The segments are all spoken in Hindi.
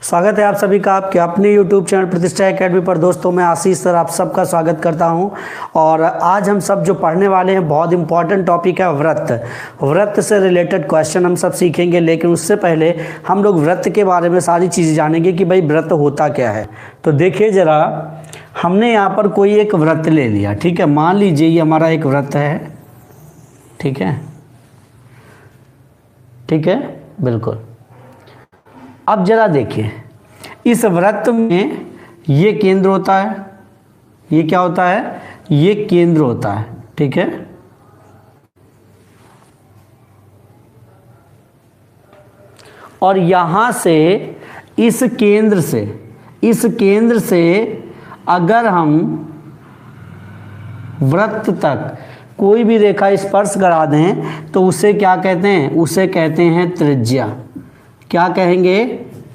स्वागत है आप सभी का आपके अपने YouTube चैनल प्रतिष्ठा एकेडमी पर। दोस्तों मैं आशीष सर आप सबका स्वागत करता हूं और आज हम सब जो पढ़ने वाले हैं बहुत इंपॉर्टेंट टॉपिक है व्रत से रिलेटेड क्वेश्चन हम सब सीखेंगे। लेकिन उससे पहले हम लोग व्रत के बारे में सारी चीज़ें जानेंगे कि भाई व्रत होता क्या है। तो देखिए ज़रा, हमने यहाँ पर कोई एक व्रत ले लिया, ठीक है। मान लीजिए ये हमारा एक व्रत है, ठीक है, ठीक है, बिल्कुल। अब जरा देखिए, इस व्रत में ये केंद्र होता है, ये क्या होता है, ये केंद्र होता है, ठीक है। और यहां से इस केंद्र से अगर हम वृत्त तक कोई भी रेखा स्पर्श करा दें तो उसे क्या कहते हैं, उसे कहते हैं त्रिज्या। क्या कहेंगे,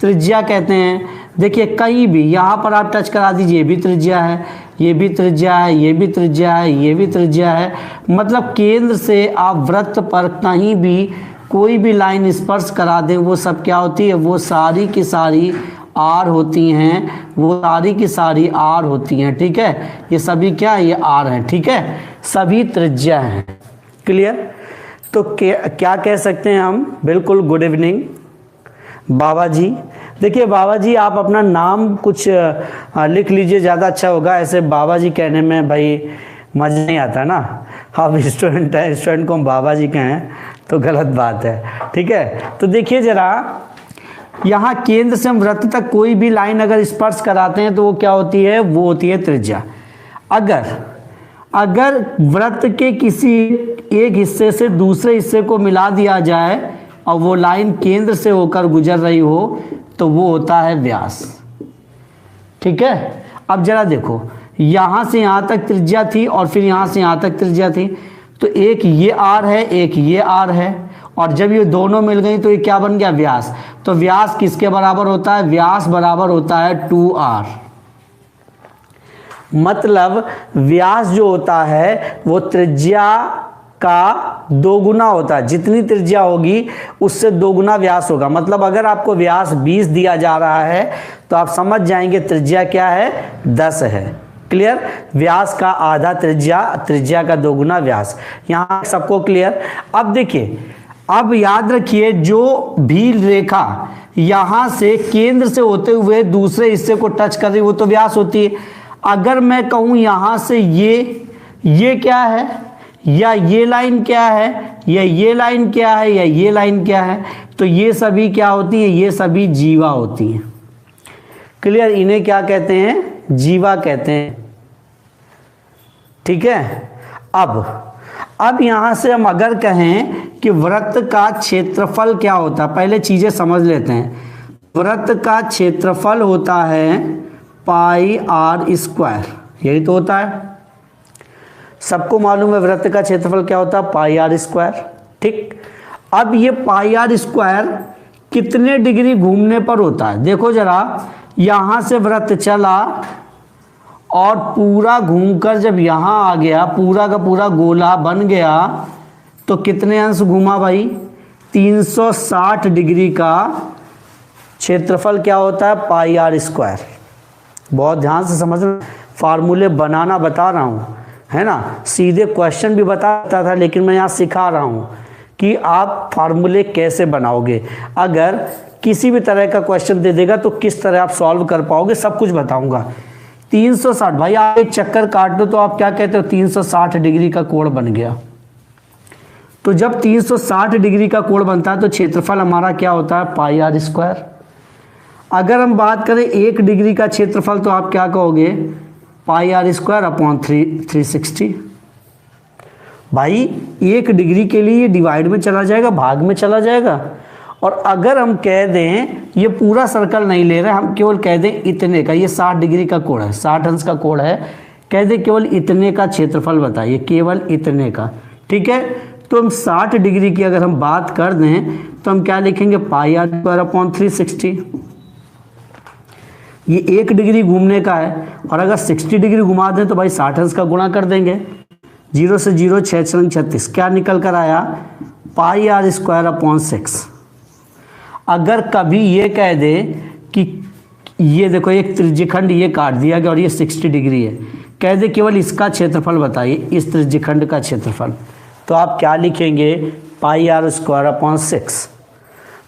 त्रिज्या कहते हैं। देखिए कहीं भी यहाँ पर आप टच करा दीजिए, ये भी त्रिज्या है, ये भी त्रिज्या है, ये भी त्रिज्या है, ये भी त्रिज्या है। मतलब केंद्र से आप वृत्त पर कहीं भी कोई भी लाइन स्पर्श करा दें वो सब क्या होती है, वो सारी की सारी आर होती हैं, वो सारी की सारी आर होती हैं, ठीक है। ये सभी क्या है, ये आर हैं, ठीक है, सभी त्रिज्या हैं। क्लियर। तो क्या कह सकते हैं हम, बिल्कुल गुड इवनिंग बाबा जी। देखिए बाबा जी आप अपना नाम कुछ लिख लीजिए, ज़्यादा अच्छा होगा। ऐसे बाबा जी कहने में भाई मज़ा नहीं आता ना। आप स्टूडेंट हैं, स्टूडेंट को हम बाबा जी कहें तो गलत बात है, ठीक है। तो देखिए ज़रा, यहाँ केंद्र से हम वृत्त तक कोई भी लाइन अगर स्पर्श कराते हैं तो वो क्या होती है, वो होती है त्रिज्या। अगर वृत्त के किसी एक हिस्से से दूसरे हिस्से को मिला दिया जाए और वो लाइन केंद्र से होकर गुजर रही हो तो वो होता है व्यास, ठीक है। अब जरा देखो, यहाँ से यहाँ तक त्रिज्या थी और फिर यहाँ से यहाँ तक त्रिज्या थी, तो एक ये आर है, एक ये आर है, और जब ये दोनों मिल गई तो ये क्या बन गया, व्यास। तो व्यास किसके बराबर होता है, व्यास बराबर होता है 2r। मतलब व्यास जो होता है वो त्रिज्या का दोगुना होता है। जितनी त्रिज्या होगी उससे दोगुना व्यास होगा। मतलब अगर आपको व्यास 20 दिया जा रहा है तो आप समझ जाएंगे त्रिज्या क्या है, 10 है। क्लियर। व्यास का आधा त्रिज्या, त्रिज्या का दोगुना व्यास। यहाँ सबको क्लियर। अब देखिए, अब याद रखिए, जो भी रेखा यहाँ से केंद्र से होते हुए दूसरे हिस्से को टच कर रही वो तो व्यास होती है। अगर मैं कहूँ यहाँ से ये क्या है, या ये लाइन क्या है, या ये लाइन क्या है, या ये लाइन क्या है, तो ये सभी क्या होती है, ये सभी जीवा होती हैं। क्लियर। इन्हें क्या कहते हैं, जीवा कहते हैं, ठीक है। अब यहां से हम अगर कहें कि वृत्त का क्षेत्रफल क्या होता है, पहले चीजें समझ लेते हैं। वृत्त का क्षेत्रफल होता है पाई आर स्क्वायर, यही तो होता है। सबको मालूम है वृत्त का क्षेत्रफल क्या होता है, पाई आर स्क्वायर, ठीक। अब ये पाई आर स्क्वायर कितने डिग्री घूमने पर होता है, देखो जरा, यहां से वृत्त चला और पूरा घूमकर जब यहां आ गया, पूरा का पूरा गोला बन गया, तो कितने अंश घूमा भाई, 360 डिग्री का क्षेत्रफल क्या होता है, पाई आर स्क्वायर। बहुत ध्यान से समझना, फार्मूले बनाना बता रहा हूं, है ना। सीधे क्वेश्चन भी बताता था लेकिन मैं यहाँ सिखा रहा हूँ कि आप फार्मूले कैसे बनाओगे। अगर किसी भी तरह का क्वेश्चन दे देगा तो किस तरह आप सॉल्व कर पाओगे, सब कुछ बताऊंगा। 360 भाई, आप एक चक्कर काट दो तो आप क्या कहते हो, 360 डिग्री का कोण बन गया। तो जब 360 डिग्री का कोण बनता है तो क्षेत्रफल हमारा क्या होता है, पाई आर स्क्वायर। अगर हम बात करें 1 डिग्री का क्षेत्रफल तो आप क्या कहोगे, पाई आर स्क्वायर अपॉन 360। भाई 1 डिग्री के लिए ये डिवाइड में चला जाएगा, भाग में चला जाएगा। और अगर हम कह दें, ये पूरा सर्कल नहीं ले रहे, हम केवल कह दें इतने का, ये 60 डिग्री का कोण है, 60 अंश का कोण है, कह दें केवल इतने का क्षेत्रफल बताइए, केवल इतने का, ठीक है। तो हम 60 डिग्री की अगर हम बात कर दें तो हम क्या लिखेंगे, पाई आर स्क्वायर अपॉन 360। ये 1 डिग्री घूमने का है, और अगर 60 डिग्री घुमा दें तो भाई 60 अंश का गुणा कर देंगे। 0 से 0, 6 36, क्या निकल कर आया, पाई आर स्क्वायर अपॉन 6। अगर कभी ये कह दे कि ये देखो एक त्रिज्यखंड ये काट दिया गया और ये 60 डिग्री है, कह दे केवल इसका क्षेत्रफल बताइए, इस त्रिज्यखंड का क्षेत्रफल। तो आप क्या लिखेंगे, पाई आर स्क्वायर अपॉन 6।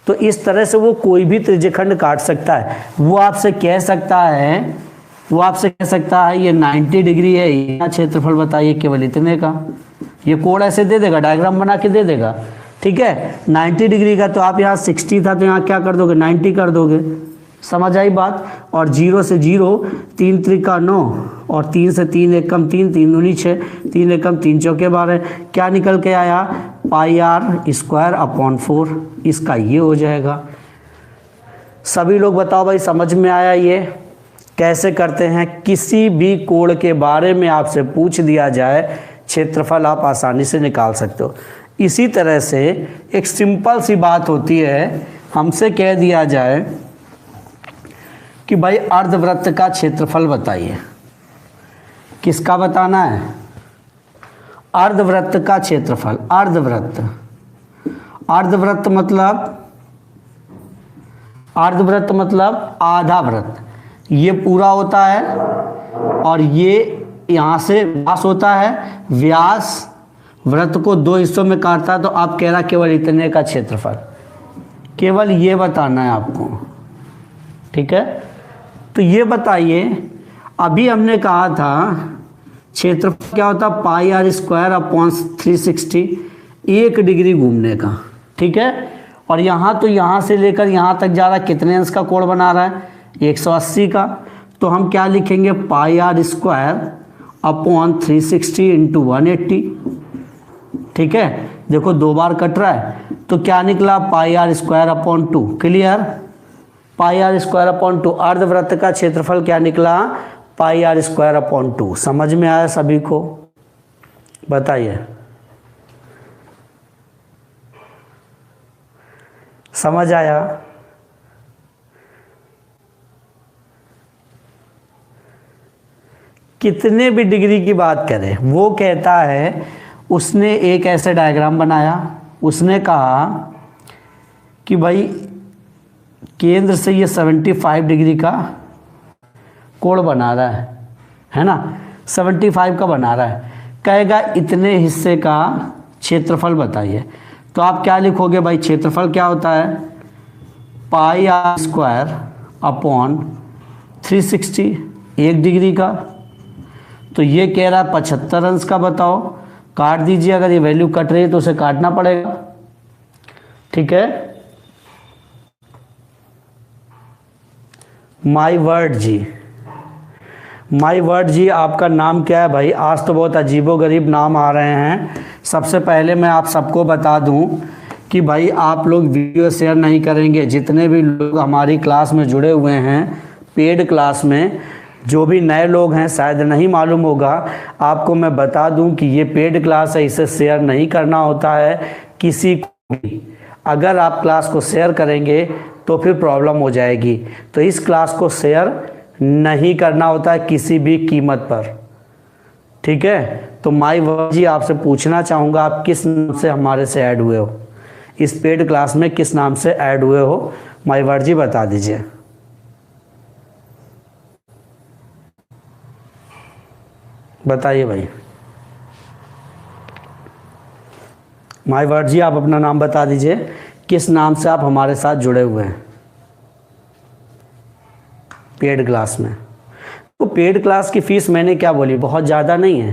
तो इस तरह से वो कोई भी त्रिज्यखंड काट सकता है। वो आपसे कह सकता है ये 90 डिग्री है, यहाँ क्षेत्रफल बताइए केवल इतने का। ये कोड ऐसे दे देगा, डायग्राम बना के दे देगा, ठीक है। 90 डिग्री का तो आप यहाँ 60 था तो यहाँ क्या कर दोगे, 90 कर दोगे। समझ आई बात। और 0 से 0, 3 त्रिका 9 और 3 से 3 एक कम 3, 3 दूनी 6, 3 एक कम 3 चौके 12, क्या निकल के आया, पाई आर स्क्वायर अपॉन 4। इसका ये हो जाएगा। सभी लोग बताओ भाई समझ में आया ये कैसे करते हैं। किसी भी कोण के बारे में आपसे पूछ दिया जाए, क्षेत्रफल आप आसानी से निकाल सकते हो। इसी तरह से एक सिंपल सी बात होती है, हमसे कह दिया जाए कि भाई अर्धवृत्त का क्षेत्रफल बताइए। किसका बताना है, अर्धवृत्त का क्षेत्रफल। अर्धवृत्त मतलब आधा वृत्त। ये पूरा होता है और ये यहाँ से व्यास होता है, व्यास वृत्त को 2 हिस्सों में काटता है। तो आप कह रहा केवल इतने का क्षेत्रफल, केवल ये बताना है आपको, ठीक है। तो ये बताइए, अभी हमने कहा था क्षेत्रफल क्या होता है, पाई आर स्क्वायर अपॉन 360, 1 डिग्री घूमने का, ठीक है। और यहाँ तो यहाँ से लेकर यहाँ तक जा रहा है, कितने अंश का कोण बना रहा है, 180 का। तो हम क्या लिखेंगे, पाई आर स्क्वायर अपॉन 360 इंटू 180, ठीक है। देखो 2 बार कट रहा है तो क्या निकला, pi R square upon 2। Clear, pi R square upon 2। अर्धवृत्त का क्षेत्रफल क्या निकला, पाई आर स्क्वायर अपॉन 2। समझ में आया सभी को, बताइए समझ आया। कितने भी डिग्री की बात करें, वो कहता है, उसने एक ऐसे डायग्राम बनाया, उसने कहा कि भाई केंद्र से ये 75 डिग्री का कोण बना रहा है ना, 75 का बना रहा है, कहेगा इतने हिस्से का क्षेत्रफल बताइए। तो आप क्या लिखोगे भाई, क्षेत्रफल क्या होता है, पाई आर स्क्वायर अपॉन 360, 1 डिग्री का। तो ये कह रहा है 75 अंश का, बताओ काट दीजिए। अगर ये वैल्यू कट रही है तो उसे काटना पड़ेगा, ठीक है। माई वर्ड जी, आपका नाम क्या है भाई। आज तो बहुत अजीबोगरीब नाम आ रहे हैं। सबसे पहले मैं आप सबको बता दूं कि भाई आप लोग वीडियो शेयर नहीं करेंगे। जितने भी लोग हमारी क्लास में जुड़े हुए हैं, पेड क्लास में, जो भी नए लोग हैं शायद नहीं मालूम होगा, आपको मैं बता दूं कि ये पेड क्लास है, इसे शेयर नहीं करना होता है किसी को भी। अगर आप क्लास को शेयर करेंगे तो फिर प्रॉब्लम हो जाएगी। तो इस क्लास को शेयर नहीं करना होता है किसी भी कीमत पर, ठीक है। तो माई वर्ड जी, आपसे पूछना चाहूँगा, आप किस नाम से हमारे से ऐड हुए हो, इस पेड क्लास में किस नाम से ऐड हुए हो, माई वर्ड जी बता दीजिए। बताइए भाई, माई वर्ड जी आप अपना नाम बता दीजिए, किस नाम से आप हमारे साथ जुड़े हुए हैं पेड क्लास में। तो पेड क्लास की फ़ीस मैंने क्या बोली, बहुत ज़्यादा नहीं है,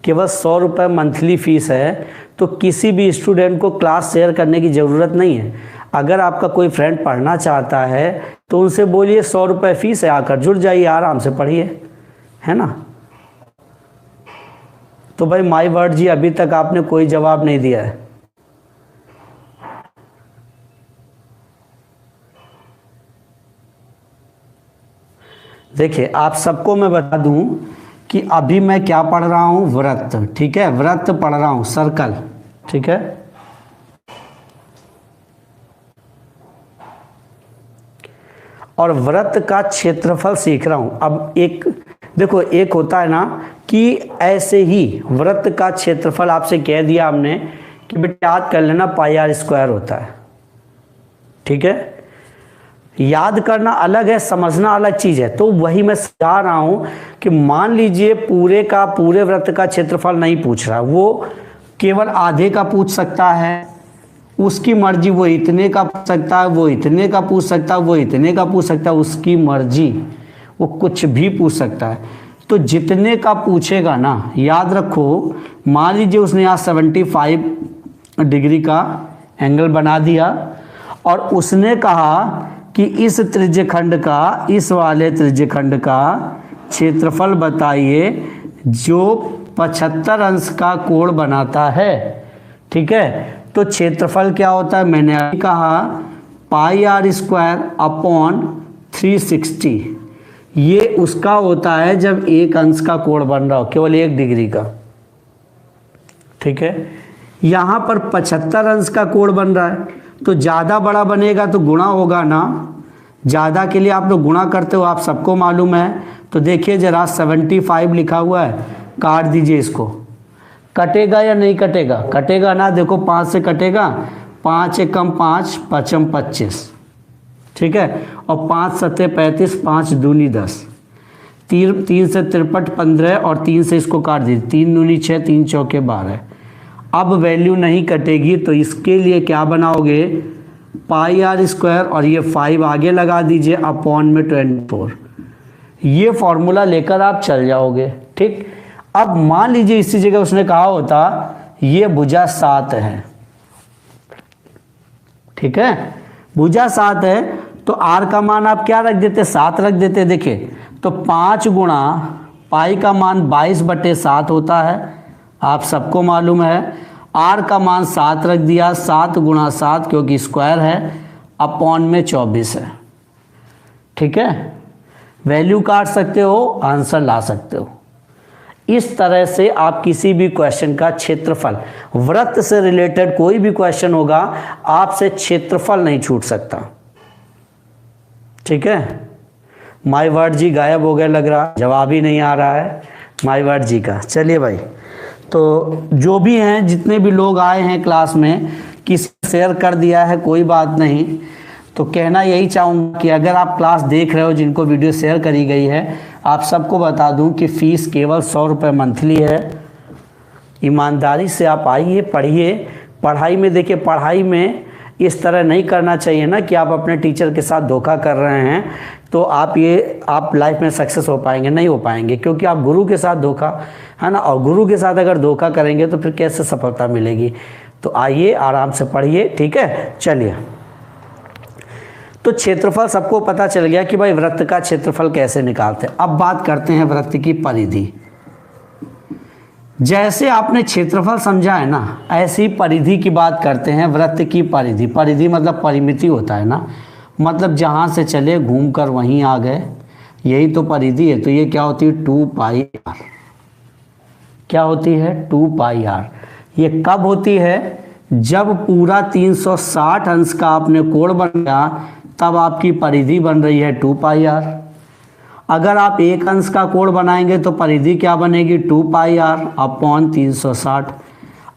केवल 100 रुपये मंथली फ़ीस है। तो किसी भी स्टूडेंट को क्लास शेयर करने की ज़रूरत नहीं है। अगर आपका कोई फ्रेंड पढ़ना चाहता है तो उनसे बोलिए 100 रुपये फ़ीस है, आकर जुड़ जाइए, आराम से पढ़िए, है ना। तो भाई माई वर्ड जी, अभी तक आपने कोई जवाब नहीं दिया है। देखिए आप सबको मैं बता दूं कि अभी मैं क्या पढ़ रहा हूं, वृत्त, ठीक है, वृत्त पढ़ रहा हूं, सर्कल, ठीक है। और वृत्त का क्षेत्रफल सीख रहा हूं। अब एक देखो, एक होता है ना कि ऐसे ही वृत्त का क्षेत्रफल आपसे कह दिया हमने कि बेटा याद कर लेना, पाई आर स्क्वायर होता है, ठीक है। याद करना अलग है, समझना अलग चीज है। तो वही मैं समझा रहा हूं कि मान लीजिए पूरे वृत्त का क्षेत्रफल नहीं पूछ रहा, वो केवल आधे का पूछ सकता है, उसकी मर्जी, वो इतने का पूछ सकता है, वो इतने का पूछ सकता है, वो इतने का पूछ सकता है, उसकी मर्जी, वो कुछ भी पूछ सकता है। तो जितने का पूछेगा ना, याद रखो, मान लीजिए उसने यहाँ 75 डिग्री का एंगल बना दिया और उसने कहा कि इस त्रिज्यखंड का, इस वाले त्रिज्यखंड का क्षेत्रफल बताइए जो 75 अंश का कोण बनाता है। ठीक है, तो क्षेत्रफल क्या होता है, मैंने अभी कहा πr² अपॉन 360। ये उसका होता है जब एक अंश का कोण बन रहा हो, केवल 1 डिग्री का। ठीक है, यहाँ पर 75 अंश का कोण बन रहा है, तो ज़्यादा बड़ा बनेगा तो गुणा होगा ना, ज़्यादा के लिए आप लोग गुणा करते हो, आप सबको मालूम है। तो देखिए जरा 75 लिखा हुआ है, काट दीजिए इसको। कटेगा या नहीं कटेगा, कटेगा ना, देखो 5 से कटेगा, 5 एकम 5, 5 25। ठीक है, और 5 सत्ते 35, 5 दूनी 10, 3 से 53 15 और 3 से इसको काट दीजिए, 3 दूनी 6, 3 चौके 12। अब वैल्यू नहीं कटेगी तो इसके लिए क्या बनाओगे, πr² और ये 5 आगे लगा दीजिए अपॉन में 24। ये फॉर्मूला लेकर आप चल जाओगे। ठीक, अब मान लीजिए इसी जगह उसने कहा होता ये भुजा 7 है। ठीक है, भुजा 7 है तो r का मान आप क्या रख देते, 7 रख देते। देखिए तो 5 गुणा पाई का मान 22/7 होता है, आप सबको मालूम है। r का मान 7 रख दिया, 7 गुणा 7 क्योंकि स्क्वायर है, अपॉन में 24 है। ठीक है, वैल्यू काट सकते हो, आंसर ला सकते हो। इस तरह से आप किसी भी क्वेश्चन का क्षेत्रफल, वृत्त से रिलेटेड कोई भी क्वेश्चन होगा, आपसे क्षेत्रफल नहीं छूट सकता। ठीक है, माय वर्ड जी गायब हो गए लग रहा, जवाब ही नहीं आ रहा है माय वर्ड जी का। चलिए भाई, तो जो भी हैं, जितने भी लोग आए हैं क्लास में, किसी शेयर कर दिया है कोई बात नहीं, तो कहना यही चाहूँगा कि अगर आप क्लास देख रहे हो, जिनको वीडियो शेयर करी गई है, आप सबको बता दूं कि फ़ीस केवल 100 रुपये मंथली है। ईमानदारी से आप आइए, पढ़िए। पढ़ाई में देखिए, पढ़ाई में इस तरह नहीं करना चाहिए ना कि आप अपने टीचर के साथ धोखा कर रहे हैं तो आप लाइफ में सक्सेस हो पाएंगे, नहीं हो पाएंगे, क्योंकि आप गुरु के साथ धोखा, है ना, और गुरु के साथ अगर धोखा करेंगे तो फिर कैसे सफलता मिलेगी। तो आइए, आराम से पढ़िए। ठीक है, चलिए। तो क्षेत्रफल सबको पता चल गया कि भाई वृत्त का क्षेत्रफल कैसे निकालते हैं। अब बात करते हैं वृत्त की परिधि। जैसे आपने क्षेत्रफल समझा है ना, ऐसी परिधि की बात करते हैं, वृत्त की परिधि। परिधि मतलब परिमिति होता है ना, मतलब जहाँ से चले घूम कर वहीं आ गए, यही तो परिधि है। तो ये क्या होती है, 2πr। क्या होती है, 2πr। ये कब होती है, जब पूरा 360 अंश का आपने कोण बन गया, तब आपकी परिधि बन रही है 2πr। अगर आप एक अंश का कोण बनाएंगे तो परिधि क्या बनेगी, 2πr अपॉन 360।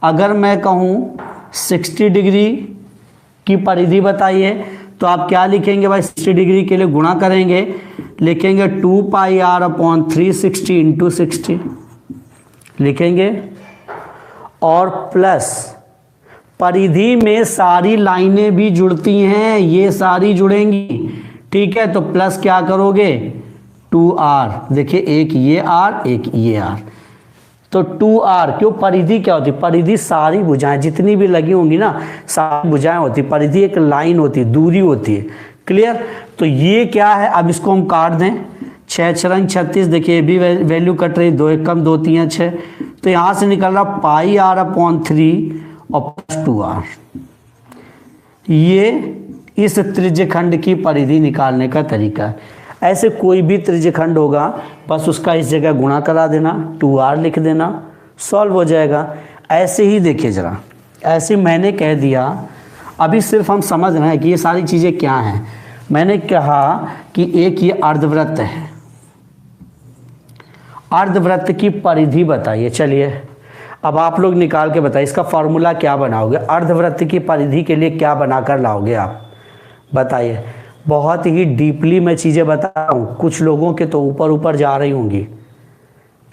अगर मैं कहूँ 60 डिग्री की परिधि बताइए, तो आप क्या लिखेंगे भाई, 60 डिग्री के लिए गुणा करेंगे, लिखेंगे 2πr अपॉन 360 इंटू 60 लिखेंगे, और प्लस परिधि में सारी लाइनें भी जुड़ती हैं, ये सारी जुड़ेंगी। ठीक है, तो प्लस क्या करोगे, 2r। देखिए, एक ये r, एक ये r, तो 2r। क्यों, परिधि क्या होती है, परिधि सारी भुजाएं जितनी भी लगी होंगी ना, सारी भुजाएं होती। परिधि एक लाइन होती है, दूरी होती है। क्लियर। तो ये क्या है, अब इसको हम काट दें, 6 छरंग 36। देखिए ये भी वैल्यू कट रही, 2 एकम 2 3 6, तो यहाँ से निकल रहा πr अपॉन 3 और प्लस 2r। ये इस त्रिज्यखंड की परिधि निकालने का तरीका है। ऐसे कोई भी त्रिज्यखंड होगा, बस उसका इस जगह गुणा करा देना, 2r लिख देना, सॉल्व हो जाएगा। ऐसे ही देखिए जरा, ऐसे मैंने कह दिया, अभी सिर्फ हम समझ रहे हैं कि ये सारी चीज़ें क्या हैं। मैंने कहा कि एक ये अर्धवृत्त है, अर्धवृत्त की परिधि बताइए। चलिए अब आप लोग निकाल के बताइए, इसका फॉर्मूला क्या बनाओगे, अर्धवृत्त की परिधि के लिए क्या बनाकर लाओगे आप, बताइए। बहुत ही डीपली मैं चीज़ें बता रहा हूँ, कुछ लोगों के तो ऊपर ऊपर जा रही होंगी।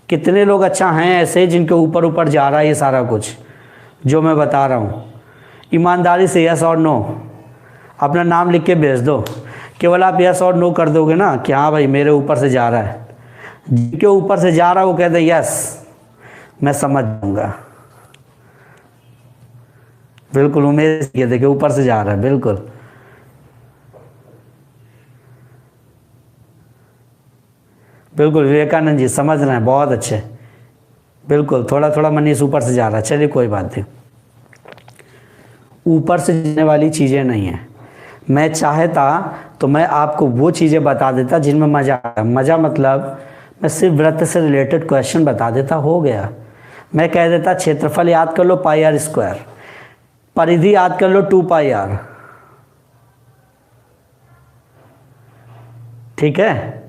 कितने लोग अच्छा हैं ऐसे जिनके ऊपर ऊपर जा रहा है ये सारा कुछ जो मैं बता रहा हूँ? ईमानदारी से यस और नो अपना नाम लिख के भेज दो। केवल आप यस और नो कर दोगे ना कि हाँ भाई मेरे ऊपर से जा रहा है, जिनके ऊपर से जा रहा है वो कहते हैं यस मैं समझ जाऊँगा। बिल्कुल उमेश ये देखिए ऊपर से जा रहा है, बिल्कुल बिल्कुल विवेकानंद जी समझ रहे हैं, बहुत अच्छे। बिल्कुल थोड़ा थोड़ा मनीष ऊपर से जा रहा है, चलिए कोई बात नहीं, ऊपर से जाने वाली चीज़ें नहीं हैं। मैं चाहता तो मैं आपको वो चीज़ें बता देता जिनमें मज़ा आता। मज़ा मतलब मैं सिर्फ वृत्त से रिलेटेड क्वेश्चन बता देता, हो गया। मैं कह देता क्षेत्रफल याद कर लो पाई आर स्क्वायर, परिधि याद कर लो 2 पाई आर, ठीक है,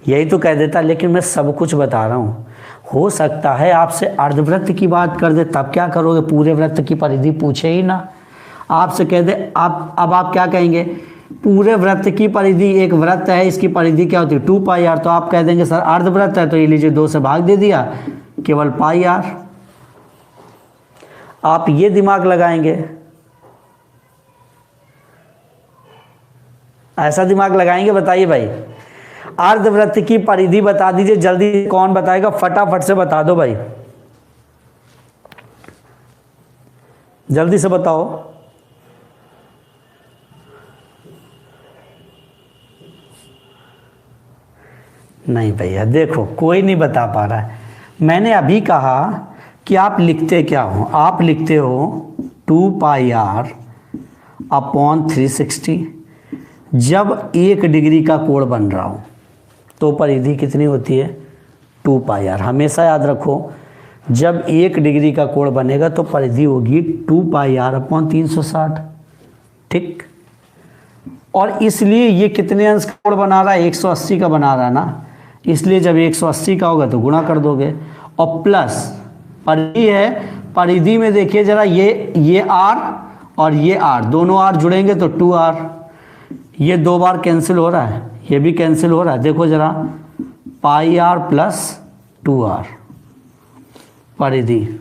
यही तो कह देता। लेकिन मैं सब कुछ बता रहा हूँ। हो सकता है आपसे अर्धवृत्त की बात कर दे, तब क्या करोगे? पूरे वृत्त की परिधि पूछे ही ना, आपसे कह दे आप, अब आप क्या कहेंगे? पूरे वृत्त की परिधि, एक वृत्त है इसकी परिधि क्या होती है 2 पाई आर, तो आप कह देंगे सर अर्धवृत्त है तो ये लीजिए 2 से भाग दे दिया, केवल पाई आर। आप ये दिमाग लगाएंगे, ऐसा दिमाग लगाएंगे? बताइए भाई, अर्धवृत्त की परिधि बता दीजिए जल्दी, कौन बताएगा? फटाफट से बता दो भाई, जल्दी से बताओ। नहीं भैया देखो कोई नहीं बता पा रहा है। मैंने अभी कहा कि आप लिखते क्या हो? आप लिखते हो 2 पाई आर अपॉन 360। जब 1 डिग्री का कोण बन रहा हो तो परिधि कितनी होती है? 2 पाई आर। हमेशा याद रखो जब 1 डिग्री का कोण बनेगा तो परिधि होगी 2 पाई आर अपॉन 360, ठीक। और इसलिए ये कितने अंश का कोण बना रहा है? 180 का बना रहा है ना, इसलिए जब 180 का होगा तो गुणा कर दोगे। और प्लस परिधि है, परिधि में देखिए जरा ये आर और ये आर, दोनों आर जुड़ेंगे तो 2 आर, ये 2 बार कैंसिल हो रहा है, ये भी कैंसिल हो रहा है। देखो जरा पाई आर प्लस 2 आर परिधि।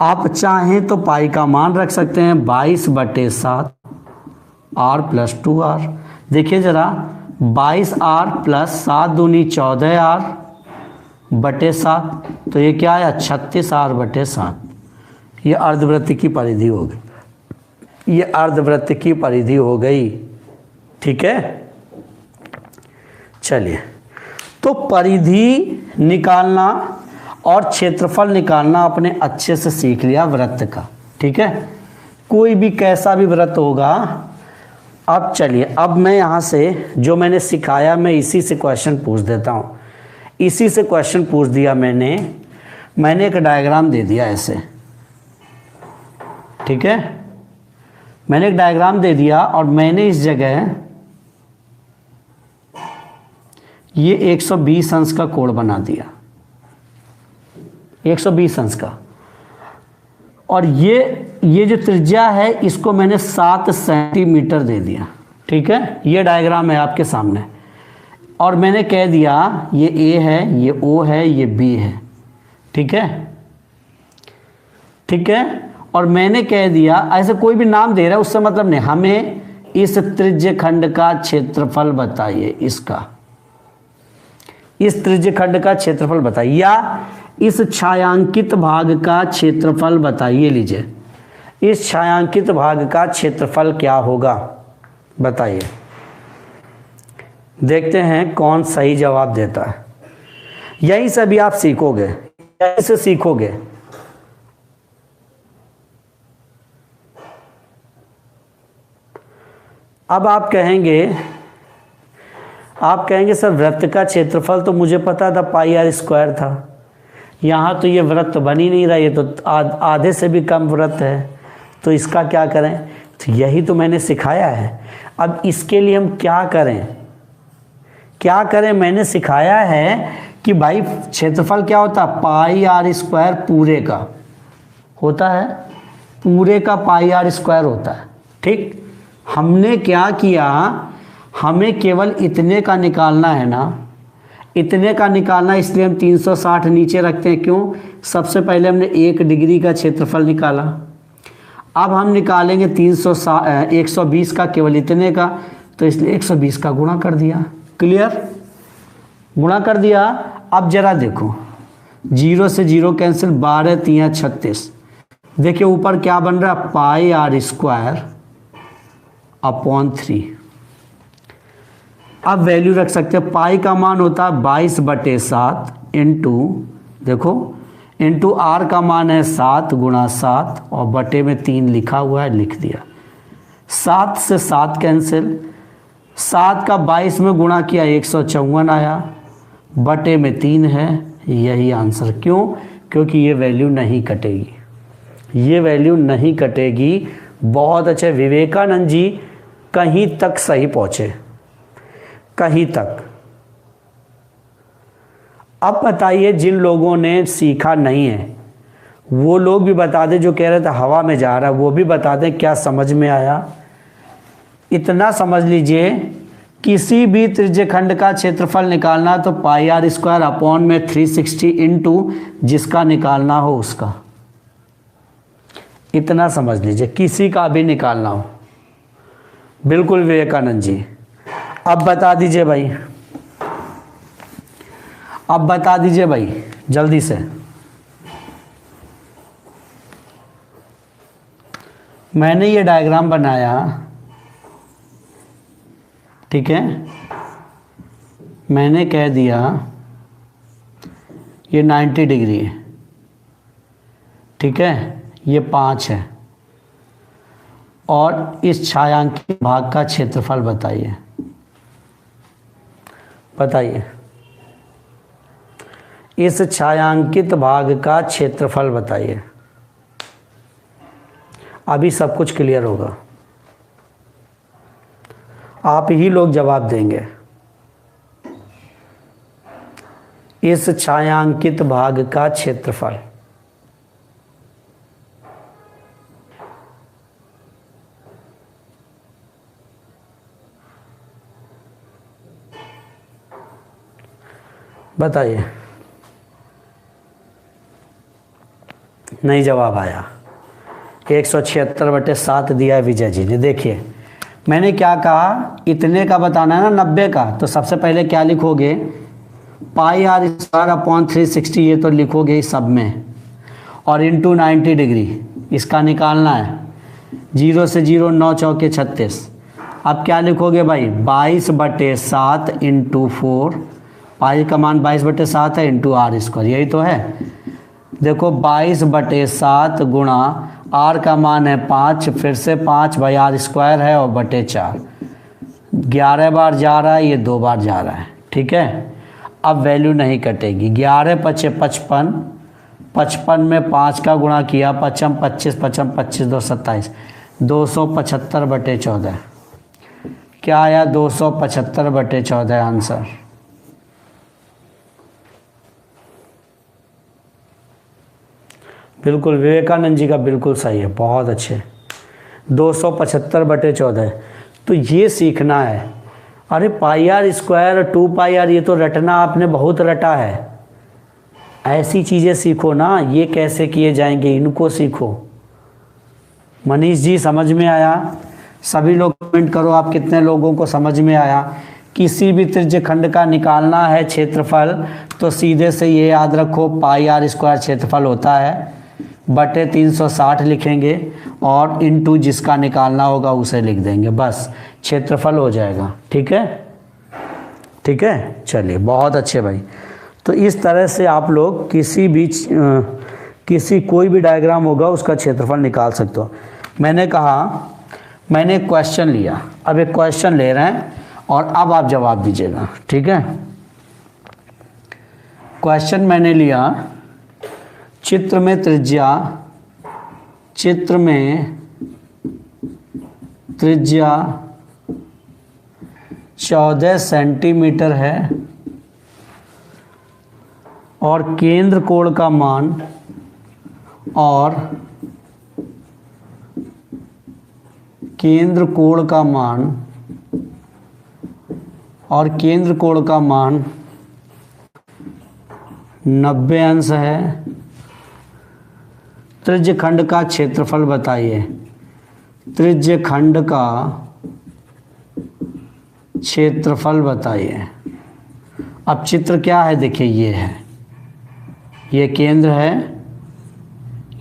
आप चाहें तो पाई का मान रख सकते हैं 22/7 आर प्लस 2 आर। देखिए जरा 22 आर प्लस 7 दूनी 14 आर बटे 7, तो ये क्या आया? 36 आर बटे 7। ये अर्धवृत्त की परिधि हो गई, ये अर्धवृत्त की परिधि हो गई, ठीक है। चलिए, तो परिधि निकालना और क्षेत्रफल निकालना आपने अच्छे से सीख लिया वृत्त का, ठीक है। कोई भी कैसा भी वृत्त होगा। अब चलिए, अब मैं यहाँ से जो मैंने सिखाया मैं इसी से क्वेश्चन पूछ देता हूँ। इसी से क्वेश्चन पूछ दिया मैंने एक डायग्राम दे दिया ऐसे, ठीक है। मैंने एक डायग्राम दे दिया और मैंने इस जगह ये 120 अंश का कोण बना दिया, 120 अंश का। और ये जो त्रिज्या है इसको मैंने 7 सेंटीमीटर दे दिया, ठीक है। ये डायग्राम है आपके सामने और मैंने कह दिया ये ए है, ये ओ है, ये बी है, ठीक है, ठीक है। और मैंने कह दिया, ऐसे कोई भी नाम दे रहा है उससे मतलब नहीं, हमें इस त्रिज्य खंड का क्षेत्रफल बताइए, इसका, इस त्रिज्य खंड का क्षेत्रफल बताइए, या इस छायांकित भाग का क्षेत्रफल बताइए। लीजिए, इस छायांकित भाग का क्षेत्रफल क्या होगा बताइए। देखते हैं कौन सही जवाब देता है। यहीं से भी आप सीखोगे, यहीं से सीखोगे। अब आप कहेंगे सर वृत्त का क्षेत्रफल तो मुझे पता था पाई आर स्क्वायर था, यहाँ तो ये वृत्त बन ही नहीं रहा, ये तो आधे से भी कम वृत्त है, तो इसका क्या करें? तो यही तो मैंने सिखाया है। अब इसके लिए हम क्या करें? मैंने सिखाया है कि भाई क्षेत्रफल क्या होता है? पाई आर स्क्वायर पूरे का होता है, पूरे का पाई आर स्क्वायर होता है, ठीक। हमने क्या किया, हमें केवल इतने का निकालना है ना, इतने का निकालना, इसलिए हम 360 नीचे रखते हैं। क्यों? सबसे पहले हमने 1 डिग्री का क्षेत्रफल निकाला, अब हम निकालेंगे 120 का, केवल इतने का, तो इसलिए 120 का गुणा कर दिया। क्लियर? गुणा कर दिया। अब जरा देखो, 0 से 0 कैंसिल, 12 3 36। देखिए ऊपर क्या बन रहा है, पाई आर स्क्वायर अपॉन 3। अब वैल्यू रख सकते हैं, पाई का मान होता है 22/7 इंटू, देखो इंटू आर का मान है 7 गुणा 7 और बटे में 3 लिखा हुआ है, लिख दिया। 7 से 7 कैंसिल, 7 का 22 में गुणा किया 154 आया, बटे में 3 है, यही आंसर। क्यों? क्योंकि ये वैल्यू नहीं कटेगी, ये वैल्यू नहीं कटेगी। बहुत अच्छे, विवेकानंद जी कहीं तक सही पहुँचे, कहीं तक। अब बताइए जिन लोगों ने सीखा नहीं है वो लोग भी बता दें, जो कह रहे थे हवा में जा रहा है वो भी बता दें क्या समझ में आया। इतना समझ लीजिए, किसी भी त्रिज्यखंड का क्षेत्रफल निकालना तो पाई आर स्क्वायर अपॉन में 360 इंटू जिसका निकालना हो उसका, इतना समझ लीजिए, किसी का भी निकालना हो। बिल्कुल विवेकानंद जी। अब बता दीजिए भाई, अब बता दीजिए भाई जल्दी से। मैंने ये डायग्राम बनाया, ठीक है, मैंने कह दिया ये 90 डिग्री है, ठीक है, ये 5 है, और इस छायांकित भाग का क्षेत्रफल बताइए। बताइए इस छायांकित भाग का क्षेत्रफल बताइए। अभी सब कुछ क्लियर होगा, आप ही लोग जवाब देंगे। इस छायांकित भाग का क्षेत्रफल बताइए। नहीं जवाब आया। 176/7 दिया है विजय जी ने। देखिए मैंने क्या कहा, इतने का बताना है ना 90 का, तो सबसे पहले क्या लिखोगे, पाई आर स्क्वायर अपॉन 360, ये तो लिखोगे ही सब में, और इंटू 90 डिग्री इसका निकालना है। 0 से 0 9 चौके 36। अब क्या लिखोगे भाई, 22/7 इंटू 4, पाई का मान 22/7 है, इंटू आर स्क्वायर, यही तो है। देखो 22/7 गुणा आर का मान है 5, फिर से 5 भाई आर स्क्वायर है, और बटे 4, 11 बार जा रहा है, ये 2 बार जा रहा है, ठीक है। अब वैल्यू नहीं कटेगी। 11 × 5 = 55, 55 में 5 का गुणा किया, 55 25, 55 25 2 27, 275/14। क्या आया, 275/14 आंसर। बिल्कुल विवेकानंद जी का बिल्कुल सही है, बहुत अच्छे, 275/14। तो ये सीखना है। अरे पाई आर स्क्वायर 2 पाई आर, ये तो रटना आपने बहुत रटा है। ऐसी चीज़ें सीखो ना, ये कैसे किए जाएंगे इनको सीखो। मनीष जी समझ में आया? सभी लोग कमेंट करो आप कितने लोगों को समझ में आया। किसी भी त्रिज्यखंड का निकालना है क्षेत्रफल तो सीधे से ये याद रखो, पाई आर स्क्वायर क्षेत्रफल होता है, बटे 360 लिखेंगे और इनटू जिसका निकालना होगा उसे लिख देंगे, बस क्षेत्रफल हो जाएगा। ठीक है, ठीक है, चलिए बहुत अच्छे भाई। तो इस तरह से आप लोग किसी कोई भी डायग्राम होगा उसका क्षेत्रफल निकाल सकते हो। मैंने कहा, मैंने एक क्वेश्चन लिया, अब एक क्वेश्चन ले रहे हैं और अब आप जवाब दीजिएगा, ठीक है। क्वेश्चन मैंने लिया, चित्र में त्रिज्या 14 सेंटीमीटर है और केंद्र कोण का केंद्र कोण का मान और केंद्र कोण का मान 90 अंश है। त्रिज्य खंड का क्षेत्रफल बताइए। त्रिज्य खंड का क्षेत्रफल बताइए। अब चित्र क्या है, देखिए ये है, ये केंद्र है,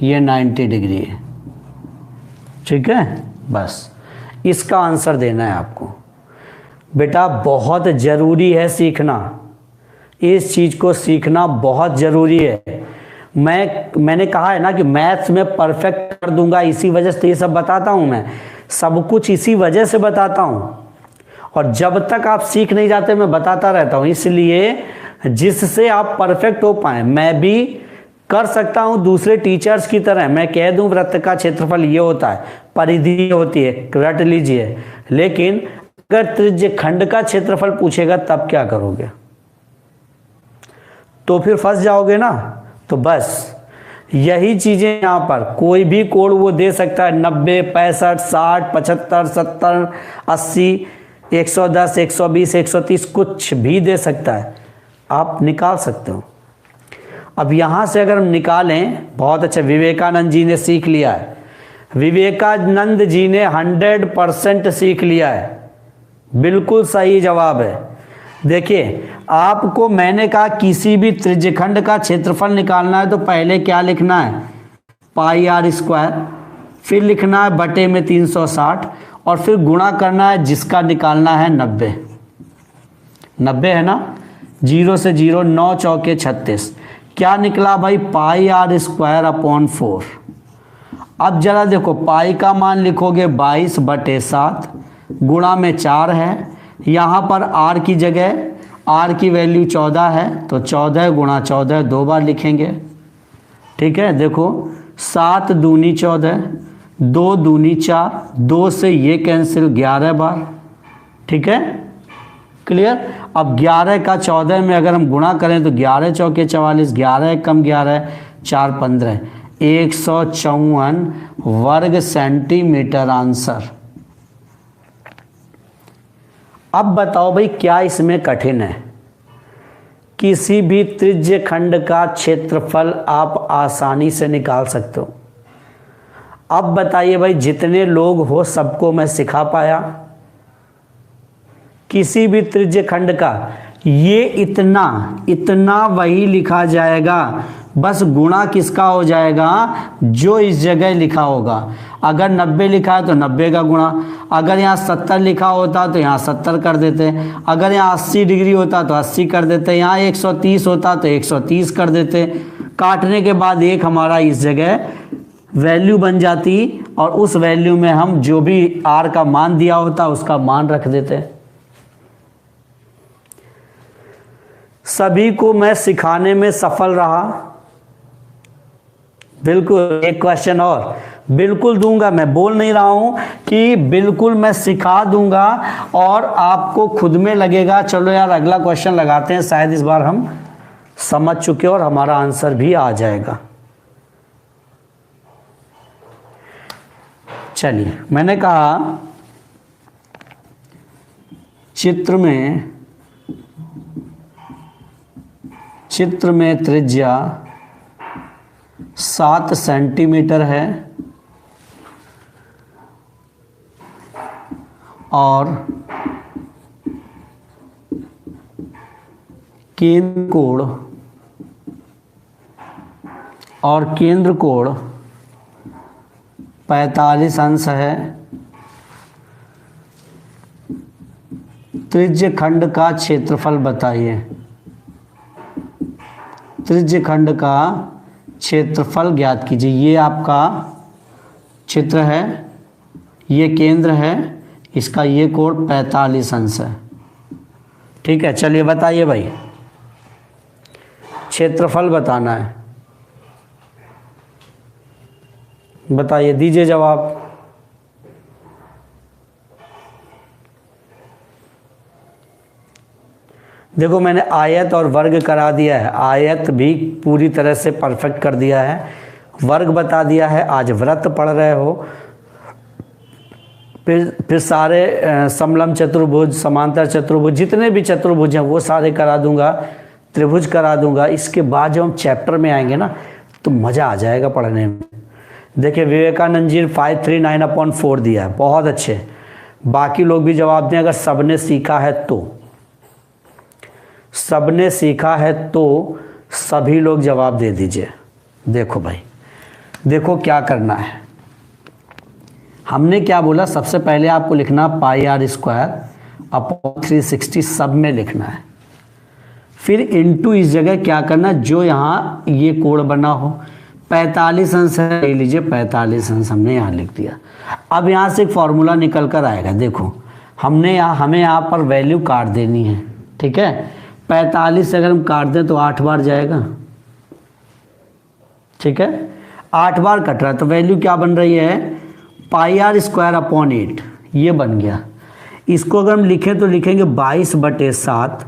ये 90 डिग्री है, ठीक है। बस इसका आंसर देना है आपको। बेटा बहुत ज़रूरी है सीखना, इस चीज़ को सीखना बहुत ज़रूरी है। मैंने कहा है ना कि मैथ्स में परफेक्ट कर दूंगा, इसी वजह से ये सब बताता हूँ। मैं सब कुछ इसी वजह से बताता हूँ, और जब तक आप सीख नहीं जाते मैं बताता रहता हूँ, इसलिए जिससे आप परफेक्ट हो पाए। मैं भी कर सकता हूँ दूसरे टीचर्स की तरह, मैं कह दूँ वृत्त का क्षेत्रफल ये होता है, परिधि होती है, रट लीजिए, लेकिन अगर त्रिज्य खंड का क्षेत्रफल पूछेगा तब क्या करोगे, तो फिर फंस जाओगे ना। तो बस यही चीजें यहाँ पर कोई भी कोड वो दे सकता है, 90, 65, 60, 75, 70, 80, 110, 120, 130, कुछ भी दे सकता है, आप निकाल सकते हो। अब यहाँ से अगर हम निकालें, बहुत अच्छा, विवेकानंद जी ने सीख लिया है, विवेकानंद जी ने 100% सीख लिया है, बिल्कुल सही जवाब है। देखिए आपको मैंने कहा किसी भी त्रिज्यखंड का क्षेत्रफल निकालना है तो पहले क्या लिखना है, पाई आर स्क्वायर, फिर लिखना है बटे में 360, और फिर गुणा करना है जिसका निकालना है 90। 90 है ना, 0 से 0, 9 चौके 36, क्या निकला भाई, पाई आर स्क्वायर अपॉन 4। अब जरा देखो, पाई का मान लिखोगे 22/7, गुणा में 4 है, यहाँ पर आर की जगह आर की वैल्यू 14 है, तो 14 गुणा 14 दो बार लिखेंगे, ठीक है। देखो 7 दूनी 14, 2 दूनी 4, 2 से ये कैंसिल, 11 बार, ठीक है, क्लियर। अब 11 का 14 में अगर हम गुणा करें तो 11 चौके 44, 11 कम 11, 4 15, 154 वर्ग सेंटीमीटर आंसर। अब बताओ भाई क्या इसमें कठिन है, किसी भी त्रिज्य खंड का क्षेत्रफल आप आसानी से निकाल सकते हो। अब बताइए भाई, जितने लोग हो सबको मैं सिखा पाया, किसी भी त्रिज्य खंड का ये इतना वही लिखा जाएगा, बस गुणा किसका हो जाएगा, जो इस जगह लिखा होगा। अगर 90 लिखा है तो 90 का गुणा, अगर यहाँ 70 लिखा होता तो यहाँ 70 कर देते, अगर यहाँ 80 डिग्री होता तो 80 कर देते, यहाँ 130 होता तो 130 कर देते। काटने के बाद एक हमारा इस जगह वैल्यू बन जाती, और उस वैल्यू में हम जो भी आर का मान दिया होता उसका मान रख देते। सभी को मैं सिखाने में सफल रहा, बिल्कुल। एक क्वेश्चन और बिल्कुल दूंगा, मैं बोल नहीं रहा हूं कि बिल्कुल मैं सिखा दूंगा, और आपको खुद में लगेगा चलो यार अगला क्वेश्चन लगाते हैं, शायद इस बार हम समझ चुके और हमारा आंसर भी आ जाएगा। चलिए, मैंने कहा चित्र में त्रिज्या 7 सेंटीमीटर है और केंद्र कोण 45 अंश है। त्रिज्य खंड का क्षेत्रफल बताइए। त्रिज्य खंड का क्षेत्रफल ज्ञात कीजिए। ये आपका चित्र है, ये केंद्र है, इसका ये कोण 45 अंश है, ठीक है। चलिए बताइए भाई, क्षेत्रफल बताना है, बताइए, दीजिए जवाब। देखो मैंने आयत और वर्ग करा दिया है, आयत भी पूरी तरह से परफेक्ट कर दिया है, वर्ग बता दिया है। आज व्रत पढ़ रहे हो, फिर सारे समलम चतुर्भुज, समांतर चतुर्भुज, जितने भी चतुर्भुज हैं वो सारे करा दूंगा, त्रिभुज करा दूंगा। इसके बाद जब हम चैप्टर में आएंगे ना तो मज़ा आ जाएगा पढ़ने में। देखिए विवेकानंद जी 539/4 दिया है, बहुत अच्छे। बाकी लोग भी जवाब दें अगर सबने सीखा है तो। सबने सीखा है तो सभी लोग जवाब दे दीजिए। देखो भाई, देखो क्या करना है। हमने क्या बोला, सबसे पहले आपको लिखना πr² 360 सब में लिखना है। फिर इनटू इस जगह क्या करना, जो यहाँ ये कोण बना हो 45 अंश है, ले लीजिए 45 अंश हमने यहाँ लिख दिया। अब यहाँ से एक फॉर्मूला निकल कर आएगा। देखो हमें यहाँ पर वैल्यू काट देनी है, ठीक है। 45 से अगर हम काट दें तो 8 बार जाएगा, ठीक है। 8 बार कट रहा है तो वैल्यू क्या बन रही है, πr²/8 ये बन गया। इसको अगर हम लिखें तो लिखेंगे 22/7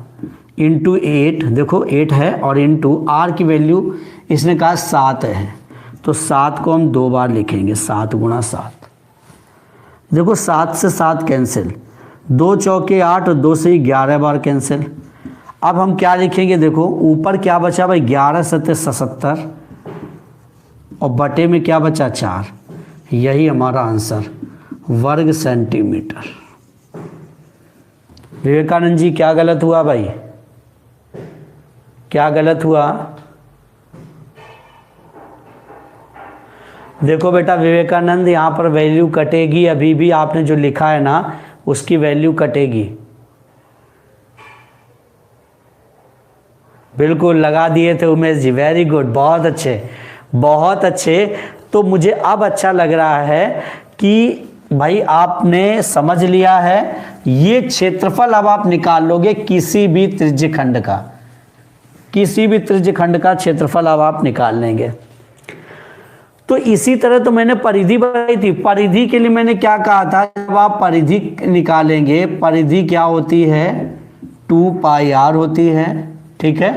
इंटू 8, देखो 8 है, और इंटू r की वैल्यू इसने कहा 7 है तो 7 को हम 2 बार लिखेंगे, 7 × 7। देखो 7 से 7 कैंसिल, 2 चौके 8 और 2 से ही 11 बार कैंसिल। अब हम क्या लिखेंगे, देखो ऊपर क्या बचा भाई, 11 × 7 = 77 और बटे में क्या बचा 4। यही हमारा आंसर, वर्ग सेंटीमीटर। विवेकानंद जी क्या गलत हुआ भाई, क्या गलत हुआ? देखो बेटा विवेकानंद, यहाँ पर वैल्यू कटेगी, अभी भी आपने जो लिखा है ना उसकी वैल्यू कटेगी। बिल्कुल लगा दिए थे उमेश जी, वेरी गुड, बहुत अच्छे बहुत अच्छे। तो मुझे अब अच्छा लग रहा है कि भाई आपने समझ लिया है। ये क्षेत्रफल अब आप निकाल लोगे किसी भी त्रिज्यखंड का, किसी भी त्रिज्यखंड का क्षेत्रफल अब आप निकाल लेंगे। तो इसी तरह तो मैंने परिधि बताई थी। परिधि के लिए मैंने क्या कहा था, जब आप परिधि निकालेंगे, परिधि क्या होती है, 2πr होती है, ठीक है।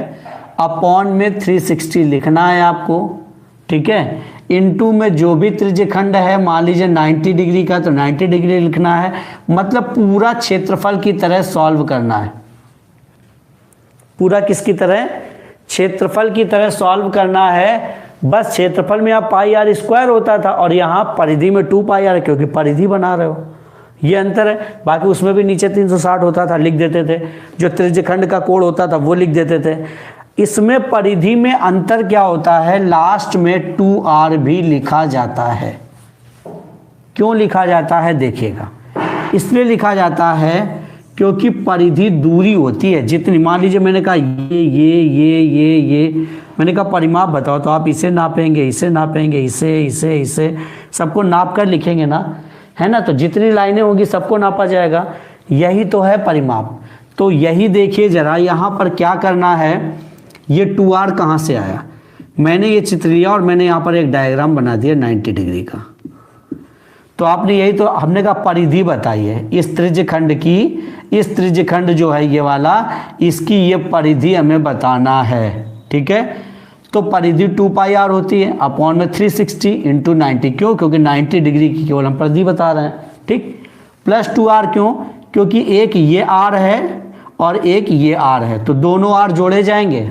अपॉन में 360 लिखना है आपको, ठीक है। इनटू में जो भी त्रिज्यखंड है, मान लीजिए 90 डिग्री का तो 90 डिग्री लिखना है। मतलब पूरा क्षेत्रफल की तरह सॉल्व करना है, पूरा किसकी तरह, क्षेत्रफल की तरह सॉल्व करना है। बस क्षेत्रफल में आप πr² होता था और यहाँ परिधि में 2πr, क्योंकि परिधि बना रहे हो, ये अंतर है। बाकी उसमें भी नीचे 360 होता था, लिख देते थे। जो त्रिज्यखंड का कोण होता था वो लिख देते थे। इसमें परिधि में अंतर क्या होता है, लास्ट में 2r भी लिखा जाता है। क्यों लिखा जाता है देखिएगा, इसलिए लिखा जाता है क्योंकि परिधि दूरी होती है जितनी, मान लीजिए मैंने कहा ये मैंने कहा परिमाप बताओ, तो आप इसे नापेंगे, इसे नापेंगे, इसे सबको नाप कर लिखेंगे ना, है ना। तो जितनी लाइनें होंगी सबको नापा जाएगा, यही तो है परिमाप। तो यही देखिए जरा, यहाँ पर क्या करना है, ये 2r कहाँ से आया, मैंने ये चित्र लिया और मैंने यहाँ पर एक डायग्राम बना दिया 90 डिग्री का। तो आपने यही तो हमने कहा परिधि बताई है इस त्रिज्यखंड की, इस त्रिज्यखंड जो है ये वाला, इसकी ये परिधि हमें बताना है, ठीक है। तो परिधि 2πr होती है, अपॉन में 360 इंटू 90, क्यों, क्योंकि 90 डिग्री की केवल हम परिधि बता रहे हैं, ठीक। प्लस 2r, क्यों, क्योंकि एक ये r है और एक ये r है, तो दोनों r जोड़े जाएंगे।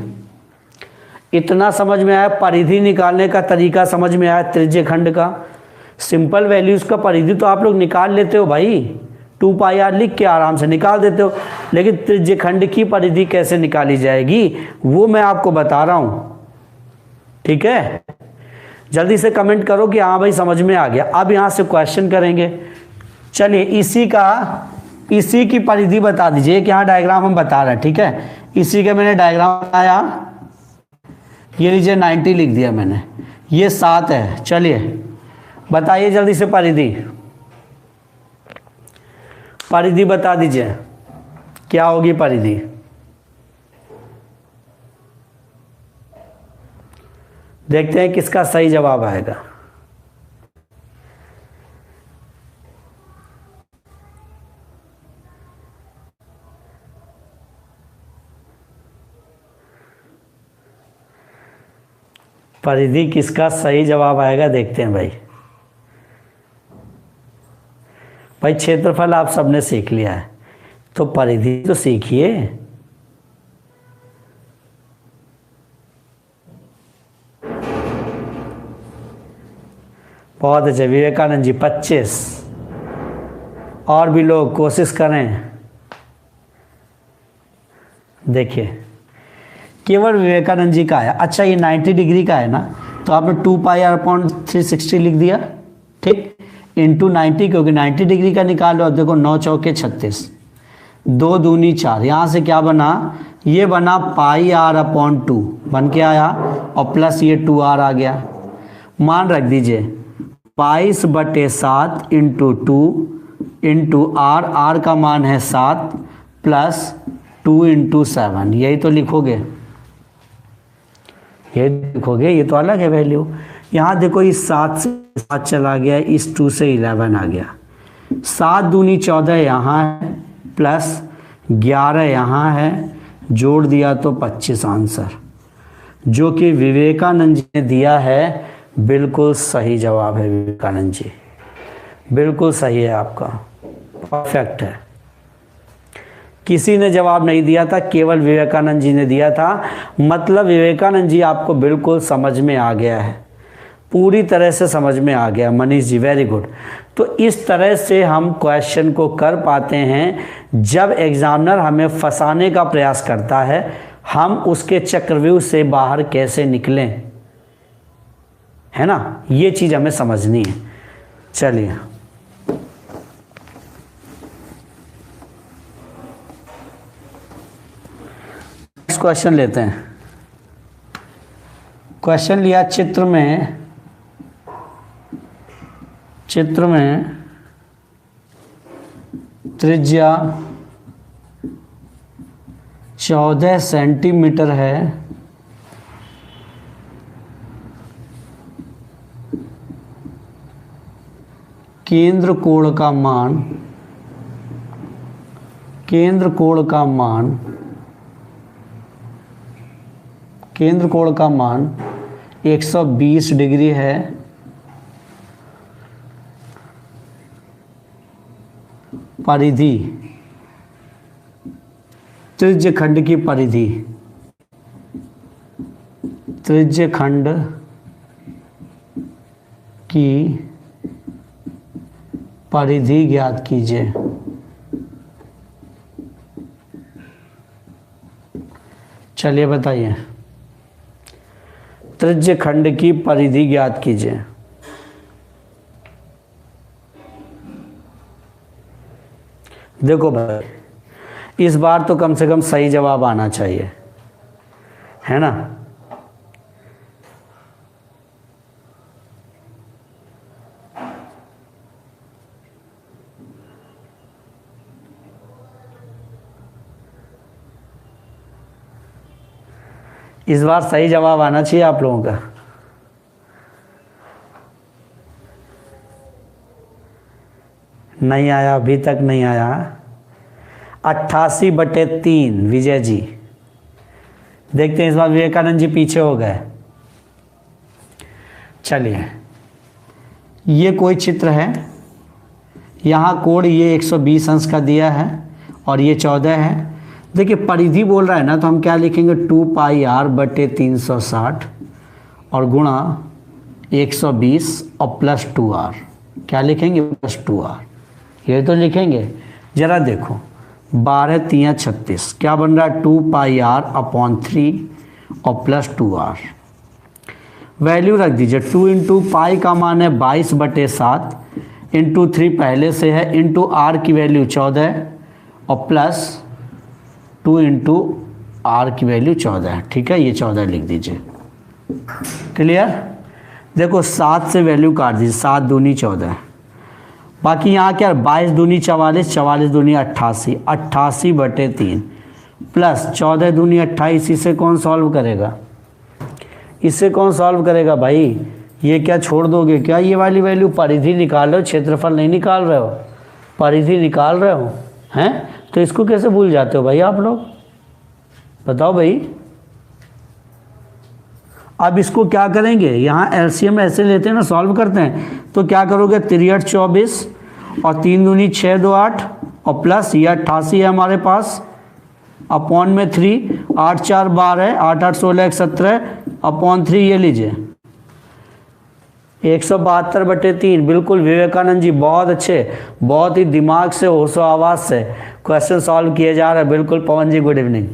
इतना समझ में आया, परिधि निकालने का तरीका समझ में आया त्रिज्यखंड का। सिंपल वैल्यूज का परिधि तो आप लोग निकाल लेते हो भाई, 2πr लिख के आराम से निकाल देते हो, लेकिन त्रिज्यखंड की परिधि कैसे निकाली जाएगी वो मैं आपको बता रहा हूं, ठीक है। जल्दी से कमेंट करो कि हाँ भाई समझ में आ गया। अब यहां से क्वेश्चन करेंगे। चलिए इसी की परिधि बता दीजिए कि यहाँ डायग्राम हम बता रहे हैं, ठीक है। इसी का मैंने डायग्राम बताया, ये लीजिए 90 लिख दिया मैंने, ये 7 है। चलिए बताइए जल्दी से परिधि बता दीजिए, क्या होगी परिधि। देखते हैं किसका सही जवाब आएगा। परिधि किसका सही जवाब आएगा देखते हैं भाई। भाई क्षेत्रफल आप सबने सीख लिया है, तो परिधि तो सीखिए। बहुत अच्छे विवेकानंद जी 25। और भी लोग कोशिश करें। देखिए केवल विवेकानंद जी का है। अच्छा ये 90 डिग्री का है ना, तो आपने 2πr/360 लिख दिया, ठीक, इंटू 90, क्योंकि 90 डिग्री का निकालो। अब देखो 9 चौके 36, 2 दूनी 4, यहाँ से क्या बना, ये बना πr/2 बन के आया, और प्लस ये 2r आ गया। मान रख दीजिए 22/7 इंटू 2 इंटू r का मान है 7 प्लस 2 इंटू 7, यही तो लिखोगे, ये लिखोगे, ये तो अलग है वैल्यू। यहाँ देखो इस 7 से 7 चला गया, इस 2 से 11 आ गया, 7 दूनी 14 यहाँ है, प्लस 11 यहाँ है, जोड़ दिया तो 25 आंसर, जो कि विवेकानंद जी ने दिया है। बिल्कुल सही जवाब है विवेकानंद जी, बिल्कुल सही है आपका, परफेक्ट है। किसी ने जवाब नहीं दिया था, केवल विवेकानंद जी ने दिया था। मतलब विवेकानंद जी आपको बिल्कुल समझ में आ गया है, पूरी तरह से समझ में आ गया। Manish ji very good. तो इस तरह से हम क्वेश्चन को कर पाते हैं। जब एग्जामिनर हमें फंसाने का प्रयास करता है, हम उसके चक्रव्यूह से बाहर कैसे निकलें, है ना, ये चीज़ हमें समझनी है। चलिए नेक्स्ट क्वेश्चन लेते हैं। क्वेश्चन लिया चित्र में त्रिज्या 14 सेंटीमीटर है, केंद्र कोण का मान 120 डिग्री है। परिधि, त्रिज्यखंड की परिधि, त्रिज्यखंड की परिधि ज्ञात कीजिए। चलिए बताइए, त्रिज्यखंड की परिधि ज्ञात कीजिए। देखो भाई, इस बार तो कम से कम सही जवाब आना चाहिए, है ना। इस बार सही जवाब आना चाहिए आप लोगों का। नहीं आया, अभी तक नहीं आया। 88/3 विजय जी। देखते हैं इस बार विवेकानंद जी पीछे हो गए। चलिए, ये कोई चित्र है, यहाँ कोण ये 120 अंश का दिया है और ये 14 है। देखिए परिधि बोल रहा है ना, तो हम क्या लिखेंगे, 2πr/360 और गुणा 120 और प्लस 2r। क्या लिखेंगे, प्लस 2r, ये तो लिखेंगे। जरा देखो 12×3 = 36, क्या बन रहा है, 2πr/3 और प्लस 2r। वैल्यू रख दीजिए, 2 इंटू पाई का मान है 22/7 इंटू 3 पहले से है, इंटू r की वैल्यू 14 और प्लस 2 इंटू आर की वैल्यू 14 है। ठीक है, ये 14 लिख दीजिए। क्लियर। देखो 7 से वैल्यू काट दीजिए, 7 दूनी 14, बाकी यहाँ क्या 22 दूनी 44, 44 दूनी 88, 88/3 प्लस 14 दूनी 28। इसे कौन सॉल्व करेगा, इससे कौन सॉल्व करेगा भाई, ये क्या छोड़ दोगे क्या, ये वाली वैल्यू। परिधि निकाल रहे हो, क्षेत्रफल नहीं निकाल रहे हो, परिधि निकाल रहे हो, हैं, तो इसको कैसे भूल जाते हो भाई आप लोग, बताओ भाई। अब इसको क्या करेंगे, यहाँ एलसीएम ऐसे लेते हैं ना, सॉल्व करते हैं, तो क्या करोगे, 63 24 और 3 दूनी 6 2 8 और प्लस ये 88 है हमारे पास अपॉन में 3, 8 4 12, 8 8 16 17 अपॉन 3, ये लीजिए 172/3। बिल्कुल विवेकानंद जी, बहुत अच्छे, बहुत ही दिमाग से होशो आवाज से क्वेश्चन सॉल्व किए जा रहे हैं। बिल्कुल पवन जी, गुड इवनिंग।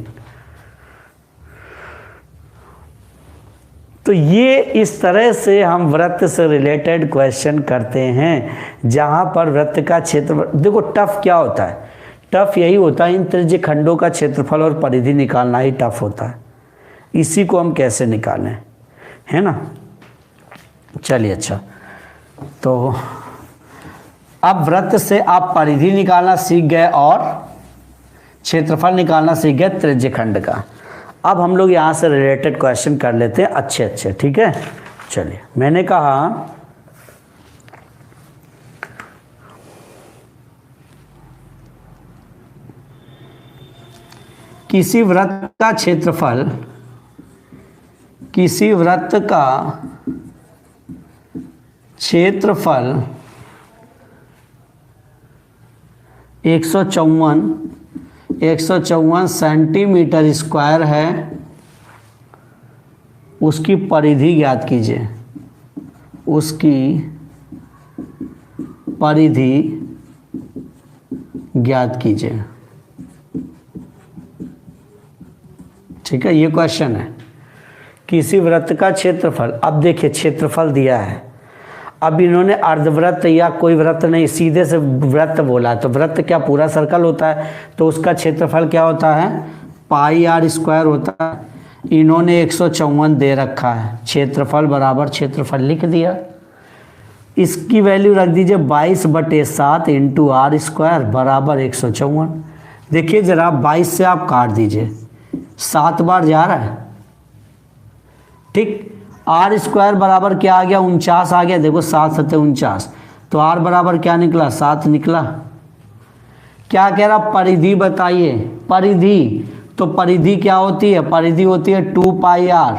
तो ये इस तरह से हम वृत्त से रिलेटेड क्वेश्चन करते हैं, जहां पर वृत्त का क्षेत्र, देखो टफ क्या होता है, टफ यही होता है इन त्रिज्य खंडों का क्षेत्रफल और परिधि निकालना ही टफ होता है। इसी को हम कैसे निकालें, है ना। चलिए, अच्छा, तो अब वृत्त से आप परिधि निकालना सीख गए और क्षेत्रफल निकालना सीख गए त्रिज्य खंड का। अब हम लोग यहाँ से रिलेटेड क्वेश्चन कर लेते हैं अच्छे अच्छे, ठीक है। चलिए, मैंने कहा किसी वृत्त का क्षेत्रफल, किसी वृत्त का क्षेत्रफल 154 सेंटीमीटर स्क्वायर है, उसकी परिधि ज्ञात कीजिए, उसकी परिधि ज्ञात कीजिए। ठीक है, ये क्वेश्चन है। किसी वृत्त का क्षेत्रफल, अब देखिए क्षेत्रफल दिया है, अब इन्होंने अर्धवृत्त या कोई वृत्त नहीं, सीधे से वृत्त बोला, तो वृत्त क्या पूरा सर्कल होता है, तो उसका क्षेत्रफल क्या होता है, पाई आर स्क्वायर होता है। इन्होंने 154 दे रखा है, क्षेत्रफल बराबर क्षेत्रफल लिख दिया। इसकी वैल्यू रख दीजिए 22/7 इंटू आर स्क्वायर बराबर 154। देखिए जरा 22 से आप काट दीजिए, 7 बार जा रहा है, ठीक। आर स्क्वायर बराबर क्या आ गया, 49 आ गया। देखो 7 7 49, तो आर बराबर क्या निकला, 7 निकला। क्या कह रहा, परिधि बताइए, परिधि, तो परिधि क्या होती है, परिधि होती है 2 पाई आर।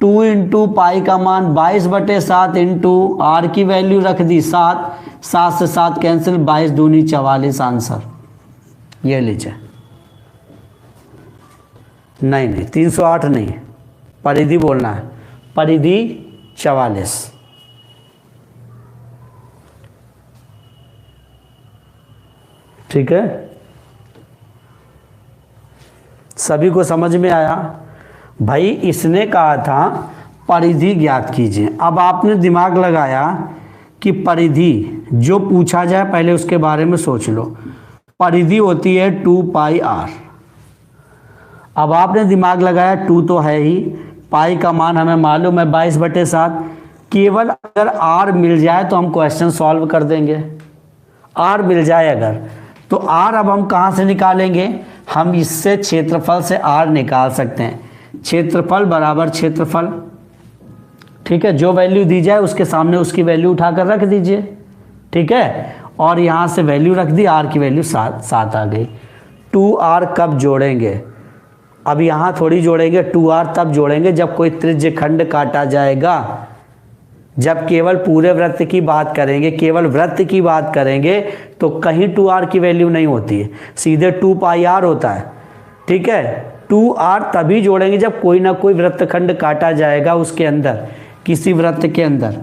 2 इंटू पाई का मान 22/7 इंटू आर की वैल्यू रख दी 7, 7 से 7 कैंसिल, 22 दूनी 44 आंसर। ये लीजिए, नहीं 308 नहीं, परिधि बोलना है, परिधि 44। ठीक है, सभी को समझ में आया। भाई इसने कहा था परिधि ज्ञात कीजिए। अब आपने दिमाग लगाया कि परिधि जो पूछा जाए पहले उसके बारे में सोच लो। परिधि होती है 2 पाई आर। अब आपने दिमाग लगाया, 2 तो है ही, पाई का मान हमें मालूम है 22/7। केवल अगर आर मिल जाए तो हम क्वेश्चन सॉल्व कर देंगे। आर मिल जाए अगर, तो आर अब हम कहाँ से निकालेंगे, हम इससे क्षेत्रफल से आर निकाल सकते हैं। क्षेत्रफल बराबर क्षेत्रफल, ठीक है, जो वैल्यू दी जाए उसके सामने उसकी वैल्यू उठाकर रख दीजिए, ठीक है। और यहाँ से वैल्यू रख दी, आर की वैल्यू 7 आ गई। 2r कब जोड़ेंगे, अब यहाँ थोड़ी जोड़ेंगे, 2r तब जोड़ेंगे जब कोई त्रिज्य खंड काटा जाएगा। जब केवल पूरे वृत्त की बात करेंगे, केवल वृत्त की बात करेंगे तो कहीं 2r की वैल्यू नहीं होती है, सीधे 2 पाई आर होता है, ठीक है। 2r तभी जोड़ेंगे जब कोई ना कोई वृत्तखंड काटा जाएगा, उसके अंदर किसी वृत्त के अंदर,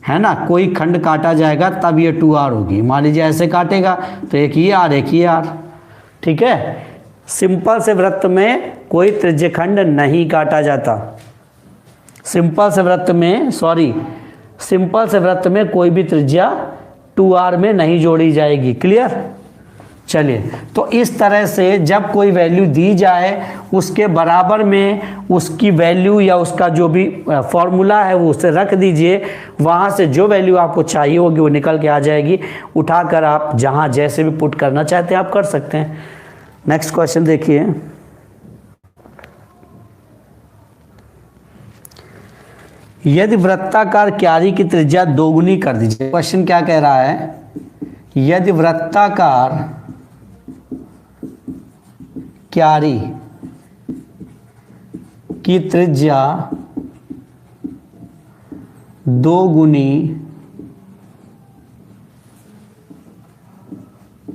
है ना, कोई खंड काटा जाएगा तब ये 2r होगी। मान लीजिए ऐसे काटेगा तो एक ये आर, एक ये आर, ठीक है। सिंपल से वृत्त में कोई त्रिज्य खंड नहीं काटा जाता। सिंपल से वृत्त में, सिंपल से वृत्त में कोई भी त्रिज्या 2r में नहीं जोड़ी जाएगी। क्लियर। चलिए, तो इस तरह से जब कोई वैल्यू दी जाए उसके बराबर में उसकी वैल्यू या उसका जो भी फॉर्मूला है वो उसे रख दीजिए। वहाँ से जो वैल्यू आपको चाहिए होगी वो निकल के आ जाएगी। उठाकर आप जहाँ जैसे भी पुट करना चाहते हैं आप कर सकते हैं। नेक्स्ट क्वेश्चन देखिए, यदि वृत्ताकार क्यारी की त्रिज्या दोगुनी कर दीजिए। क्वेश्चन क्या कह रहा है, यदि वृत्ताकार क्यारी की त्रिज्या 2 गुनी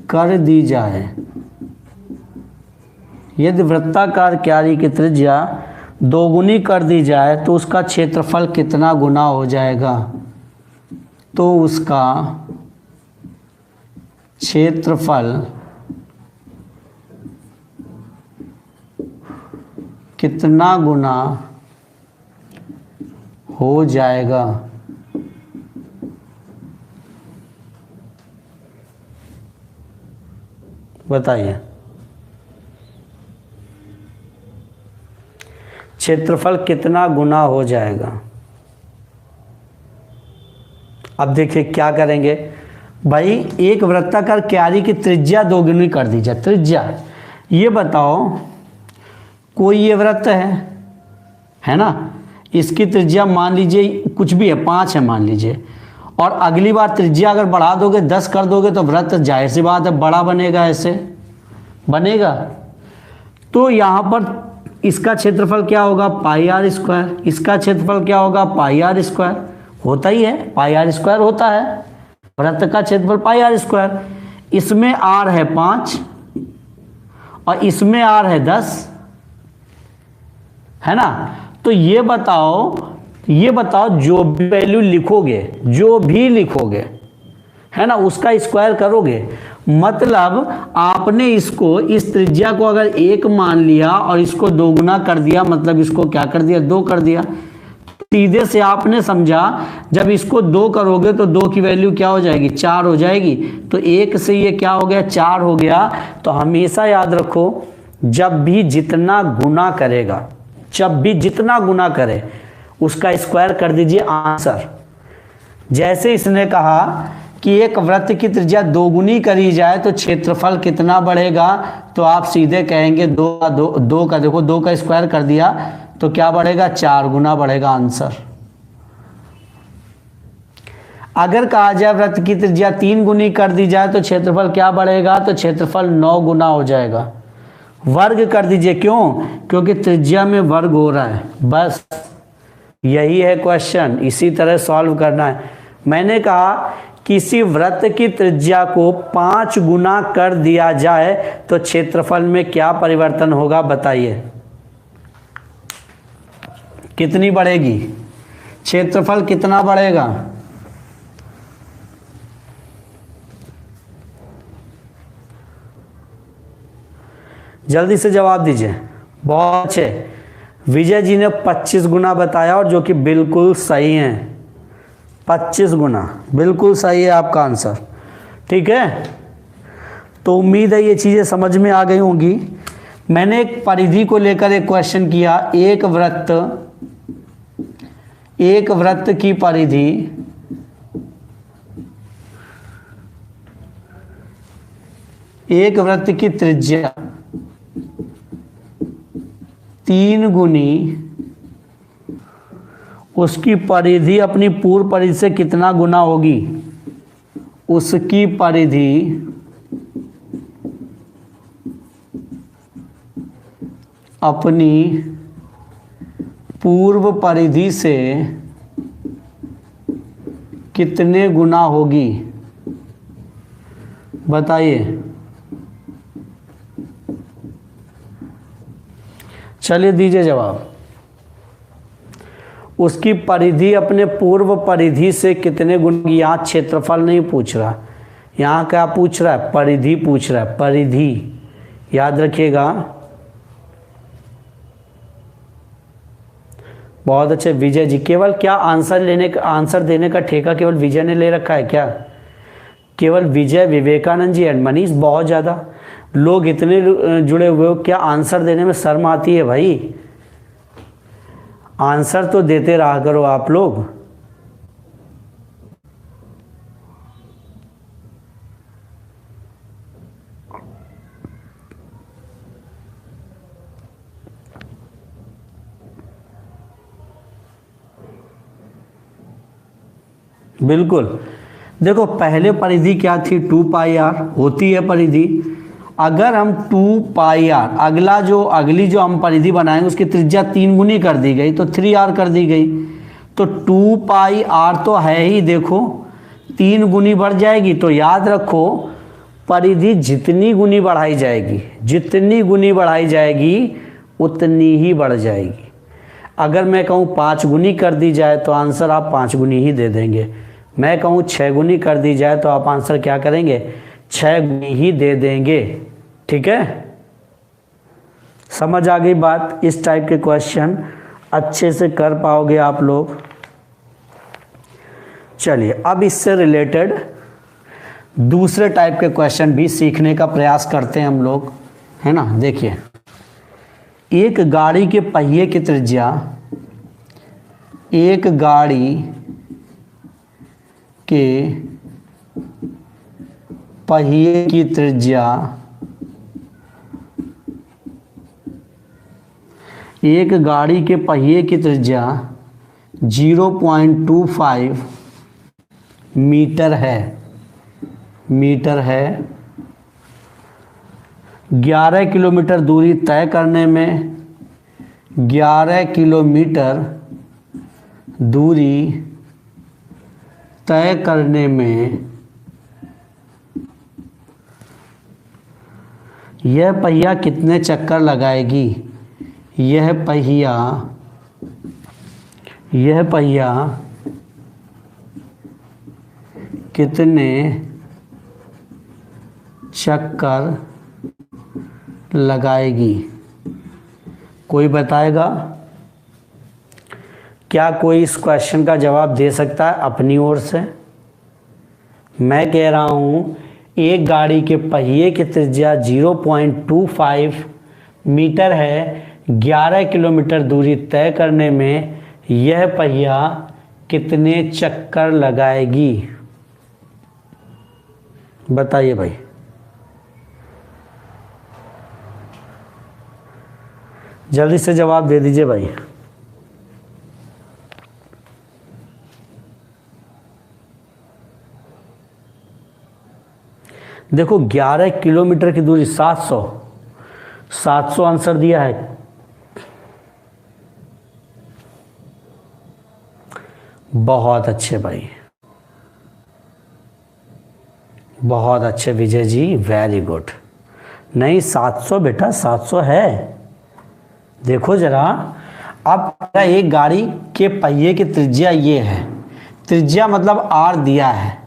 कर दी जाए, यदि वृत्ताकार क्यारी की त्रिज्या दोगुनी कर दी जाए तो उसका क्षेत्रफल कितना गुना हो जाएगा? तो उसका क्षेत्रफल कितना गुना हो जाएगा? बताइए। क्षेत्रफल कितना गुना हो जाएगा? अब देखिए क्या करेंगे भाई, एक वृत्ताकार क्यारी की त्रिज्या दोगुनी कर दी जाए। त्रिज्या, ये बताओ कोई ये वृत्त है ना, इसकी त्रिज्या मान लीजिए कुछ भी है, 5 है मान लीजिए, और अगली बार त्रिज्या अगर बढ़ा दोगे 10 कर दोगे तो वृत्त जाहिर सी बात है बड़ा बनेगा, ऐसे बनेगा। तो यहाँ पर इसका क्षेत्रफल क्या होगा? पाई आर स्क्वायर। इसका क्षेत्रफल क्या होगा? पाई आर स्क्वायर। होता ही है, पाई आर स्क्वायर होता है, वृत्त का क्षेत्रफल पाई आर स्क्वायर। इसमें आर है 5 और इसमें आर है 10, है ना। तो ये बताओ जो भी वैल्यू लिखोगे, जो भी लिखोगे, है ना, उसका स्क्वायर करोगे। मतलब आपने इसको, इस त्रिज्या को अगर 1 मान लिया और इसको दोगुना कर दिया, मतलब इसको क्या कर दिया? 2 कर दिया। सीधे से आपने समझा जब इसको 2 करोगे तो 2 की वैल्यू क्या हो जाएगी? 4 हो जाएगी। तो 1 से ये क्या हो गया? 4 हो गया। तो हमेशा याद रखो, जब भी जितना गुना करेगा, जब भी जितना गुना करे उसका स्क्वायर कर दीजिए आंसर। जैसे इसने कहा कि एक वृत्त की त्रिज्या दोगुनी करी जाए तो क्षेत्रफल कितना बढ़ेगा, तो आप सीधे कहेंगे 2 का देखो 2 का स्क्वायर कर दिया तो क्या बढ़ेगा? 4 गुना बढ़ेगा आंसर। अगर कहा जाए वृत्त की त्रिज्या 3 गुनी कर दी जाए तो क्षेत्रफल क्या बढ़ेगा? तो क्षेत्रफल 9 गुना हो जाएगा। वर्ग कर दीजिए, क्यों? क्योंकि त्रिज्या में वर्ग हो रहा है, बस यही है क्वेश्चन। इसी तरह सॉल्व करना है। मैंने कहा किसी वृत्त की त्रिज्या को 5 गुना कर दिया जाए तो क्षेत्रफल में क्या परिवर्तन होगा? बताइए कितनी बढ़ेगी? क्षेत्रफल कितना बढ़ेगा? जल्दी से जवाब दीजिए। बहुत अच्छे, विजय जी ने 25 गुना बताया और जो कि बिल्कुल सही है। 25 गुना बिल्कुल सही है आपका आंसर। ठीक है, तो उम्मीद है ये चीज़ें समझ में आ गई होंगी। मैंने एक परिधि को लेकर एक क्वेश्चन किया। एक वृत्त की परिधि एक वृत्त की त्रिज्या 3 गुनी उसकी परिधि अपनी पूर्व परिधि से कितना गुना होगी? उसकी परिधि अपनी पूर्व परिधि से कितने गुना होगी? बताइए। चलिए दीजिए जवाब। उसकी परिधि अपने पूर्व परिधि से कितने गुना? यहाँ क्षेत्रफल नहीं पूछ रहा, यहाँ क्या पूछ रहा है? परिधि पूछ रहा है, परिधि। याद रखिएगा। बहुत अच्छे विजय जी। केवल क्या आंसर देने का ठेका केवल विजय ने ले रखा है क्या? केवल विजय, विवेकानंद जी एंड मनीष? बहुत ज़्यादा लोग इतने जुड़े हुए हो, क्या आंसर देने में शर्म आती है भाई? आंसर तो देते रहा करो आप लोग। बिल्कुल। देखो पहले परिधि क्या थी? 2 पाई आर होती है परिधि। अगर हम 2 पाई आर, अगली जो हम परिधि बनाएंगे उसकी त्रिज्या 3 गुनी कर दी गई तो 3r कर दी गई। तो 2 पाई आर तो है ही, देखो 3 गुनी बढ़ जाएगी। तो याद रखो परिधि जितनी गुनी बढ़ाई जाएगी, जितनी गुनी बढ़ाई जाएगी उतनी ही बढ़ जाएगी। अगर मैं कहूँ 5 गुनी कर दी जाए तो आंसर आप 5 गुनी ही दे देंगे। मैं कहूँ 6 गुनी कर दी जाए तो आप आंसर क्या करेंगे, 6 गुनी ही दे देंगे। ठीक है, समझ आ गई बात। इस टाइप के क्वेश्चन अच्छे से कर पाओगे आप लोग। चलिए अब इससे रिलेटेड दूसरे टाइप के क्वेश्चन भी सीखने का प्रयास करते हैं हम लोग, है ना। देखिए, एक गाड़ी के पहिए की त्रिज्या, एक गाड़ी के पहिए की त्रिज्या, एक गाड़ी के पहिए की त्रिज्या 0.25 मीटर है। 11 किलोमीटर दूरी तय करने में, 11 किलोमीटर दूरी तय करने में यह पहिया कितने चक्कर लगाएगी। यह पहिया कितने चक्कर लगाएगी, कोई बताएगा? क्या कोई इस क्वेश्चन का जवाब दे सकता है अपनी ओर से? मैं कह रहा हूँ एक गाड़ी के पहिए की त्रिज्या 0.25 मीटर है, 11 किलोमीटर दूरी तय करने में यह पहिया कितने चक्कर लगाएगी, बताइए भाई। जल्दी से जवाब दे दीजिए भाई। देखो 11 किलोमीटर की दूरी 700 आंसर दिया है। बहुत अच्छे भाई, बहुत अच्छे विजय जी, वेरी गुड। नहीं 700 बेटा, 700 है। देखो जरा, अब एक गाड़ी के पहिए की त्रिज्या ये है, त्रिज्या मतलब आर दिया है,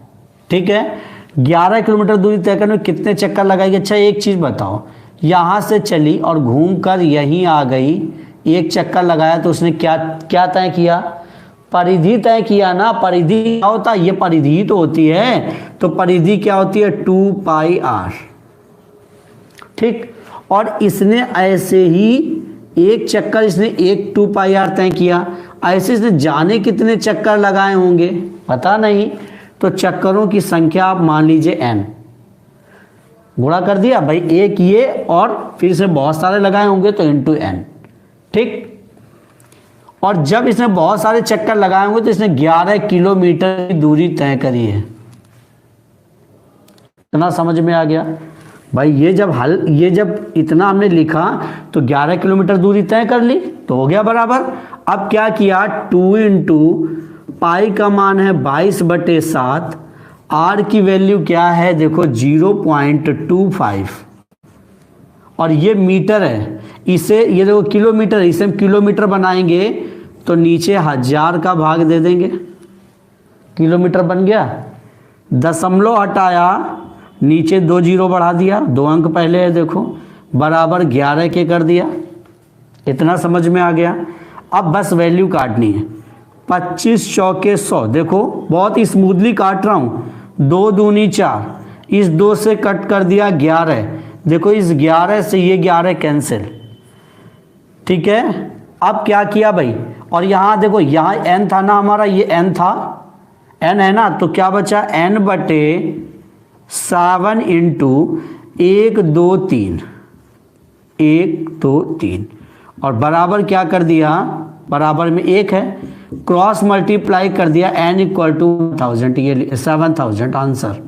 ठीक है। 11 किलोमीटर दूरी तय करने में कितने चक्कर लगाएगी। अच्छा एक चीज़ बताओ, यहाँ से चली और घूमकर यहीं आ गई, एक चक्कर लगाया तो उसने क्या क्या तय किया, परिधि तय किया ना। परिधि क्या होता है, ये परिधि तो होती है, तो परिधि क्या होती है 2πr, ठीक। और इसने ऐसे ही एक चक्कर, इसने एक 2πr तय किया, ऐसे इसने जाने कितने चक्कर लगाए होंगे पता नहीं। तो चक्करों की संख्या आप मान लीजिए n, गुणा कर दिया भाई, एक ये और फिर से बहुत सारे लगाए होंगे तो इंटू n, ठीक। और जब इसने बहुत सारे चक्कर लगाए होंगे तो इसने 11 किलोमीटर की दूरी तय करी है। इतना समझ में आ गया भाई। ये जब इतना हमने लिखा तो 11 किलोमीटर दूरी तय कर ली तो हो गया बराबर। अब क्या किया, 2 इंटू पाई का मान है 22/7, आर की वैल्यू क्या है देखो 0.25, और ये मीटर है, इसे ये देखो किलोमीटर, इसे हम किलोमीटर बनाएंगे तो नीचे 1000 का भाग दे देंगे, किलोमीटर बन गया। दशमलव हटाया, नीचे 2 जीरो बढ़ा दिया, 2 अंक पहले है देखो, बराबर 11 के कर दिया। इतना समझ में आ गया। अब बस वैल्यू काटनी है, 25 चौके 100, देखो बहुत ही स्मूथली काट रहा हूँ। 2 दूनी 4, इस 2 से कट कर दिया 11, देखो इस 11 से ये 11 कैंसिल, ठीक है। अब क्या किया भाई, और यहाँ देखो यहाँ n था ना हमारा, ये n था, n है ना, तो क्या बचा n/7 इंटू 1 2 3, 1 2 3, और बराबर क्या कर दिया, बराबर में 1 है, क्रॉस मल्टीप्लाई कर दिया n = 1000, ये 7000 आंसर।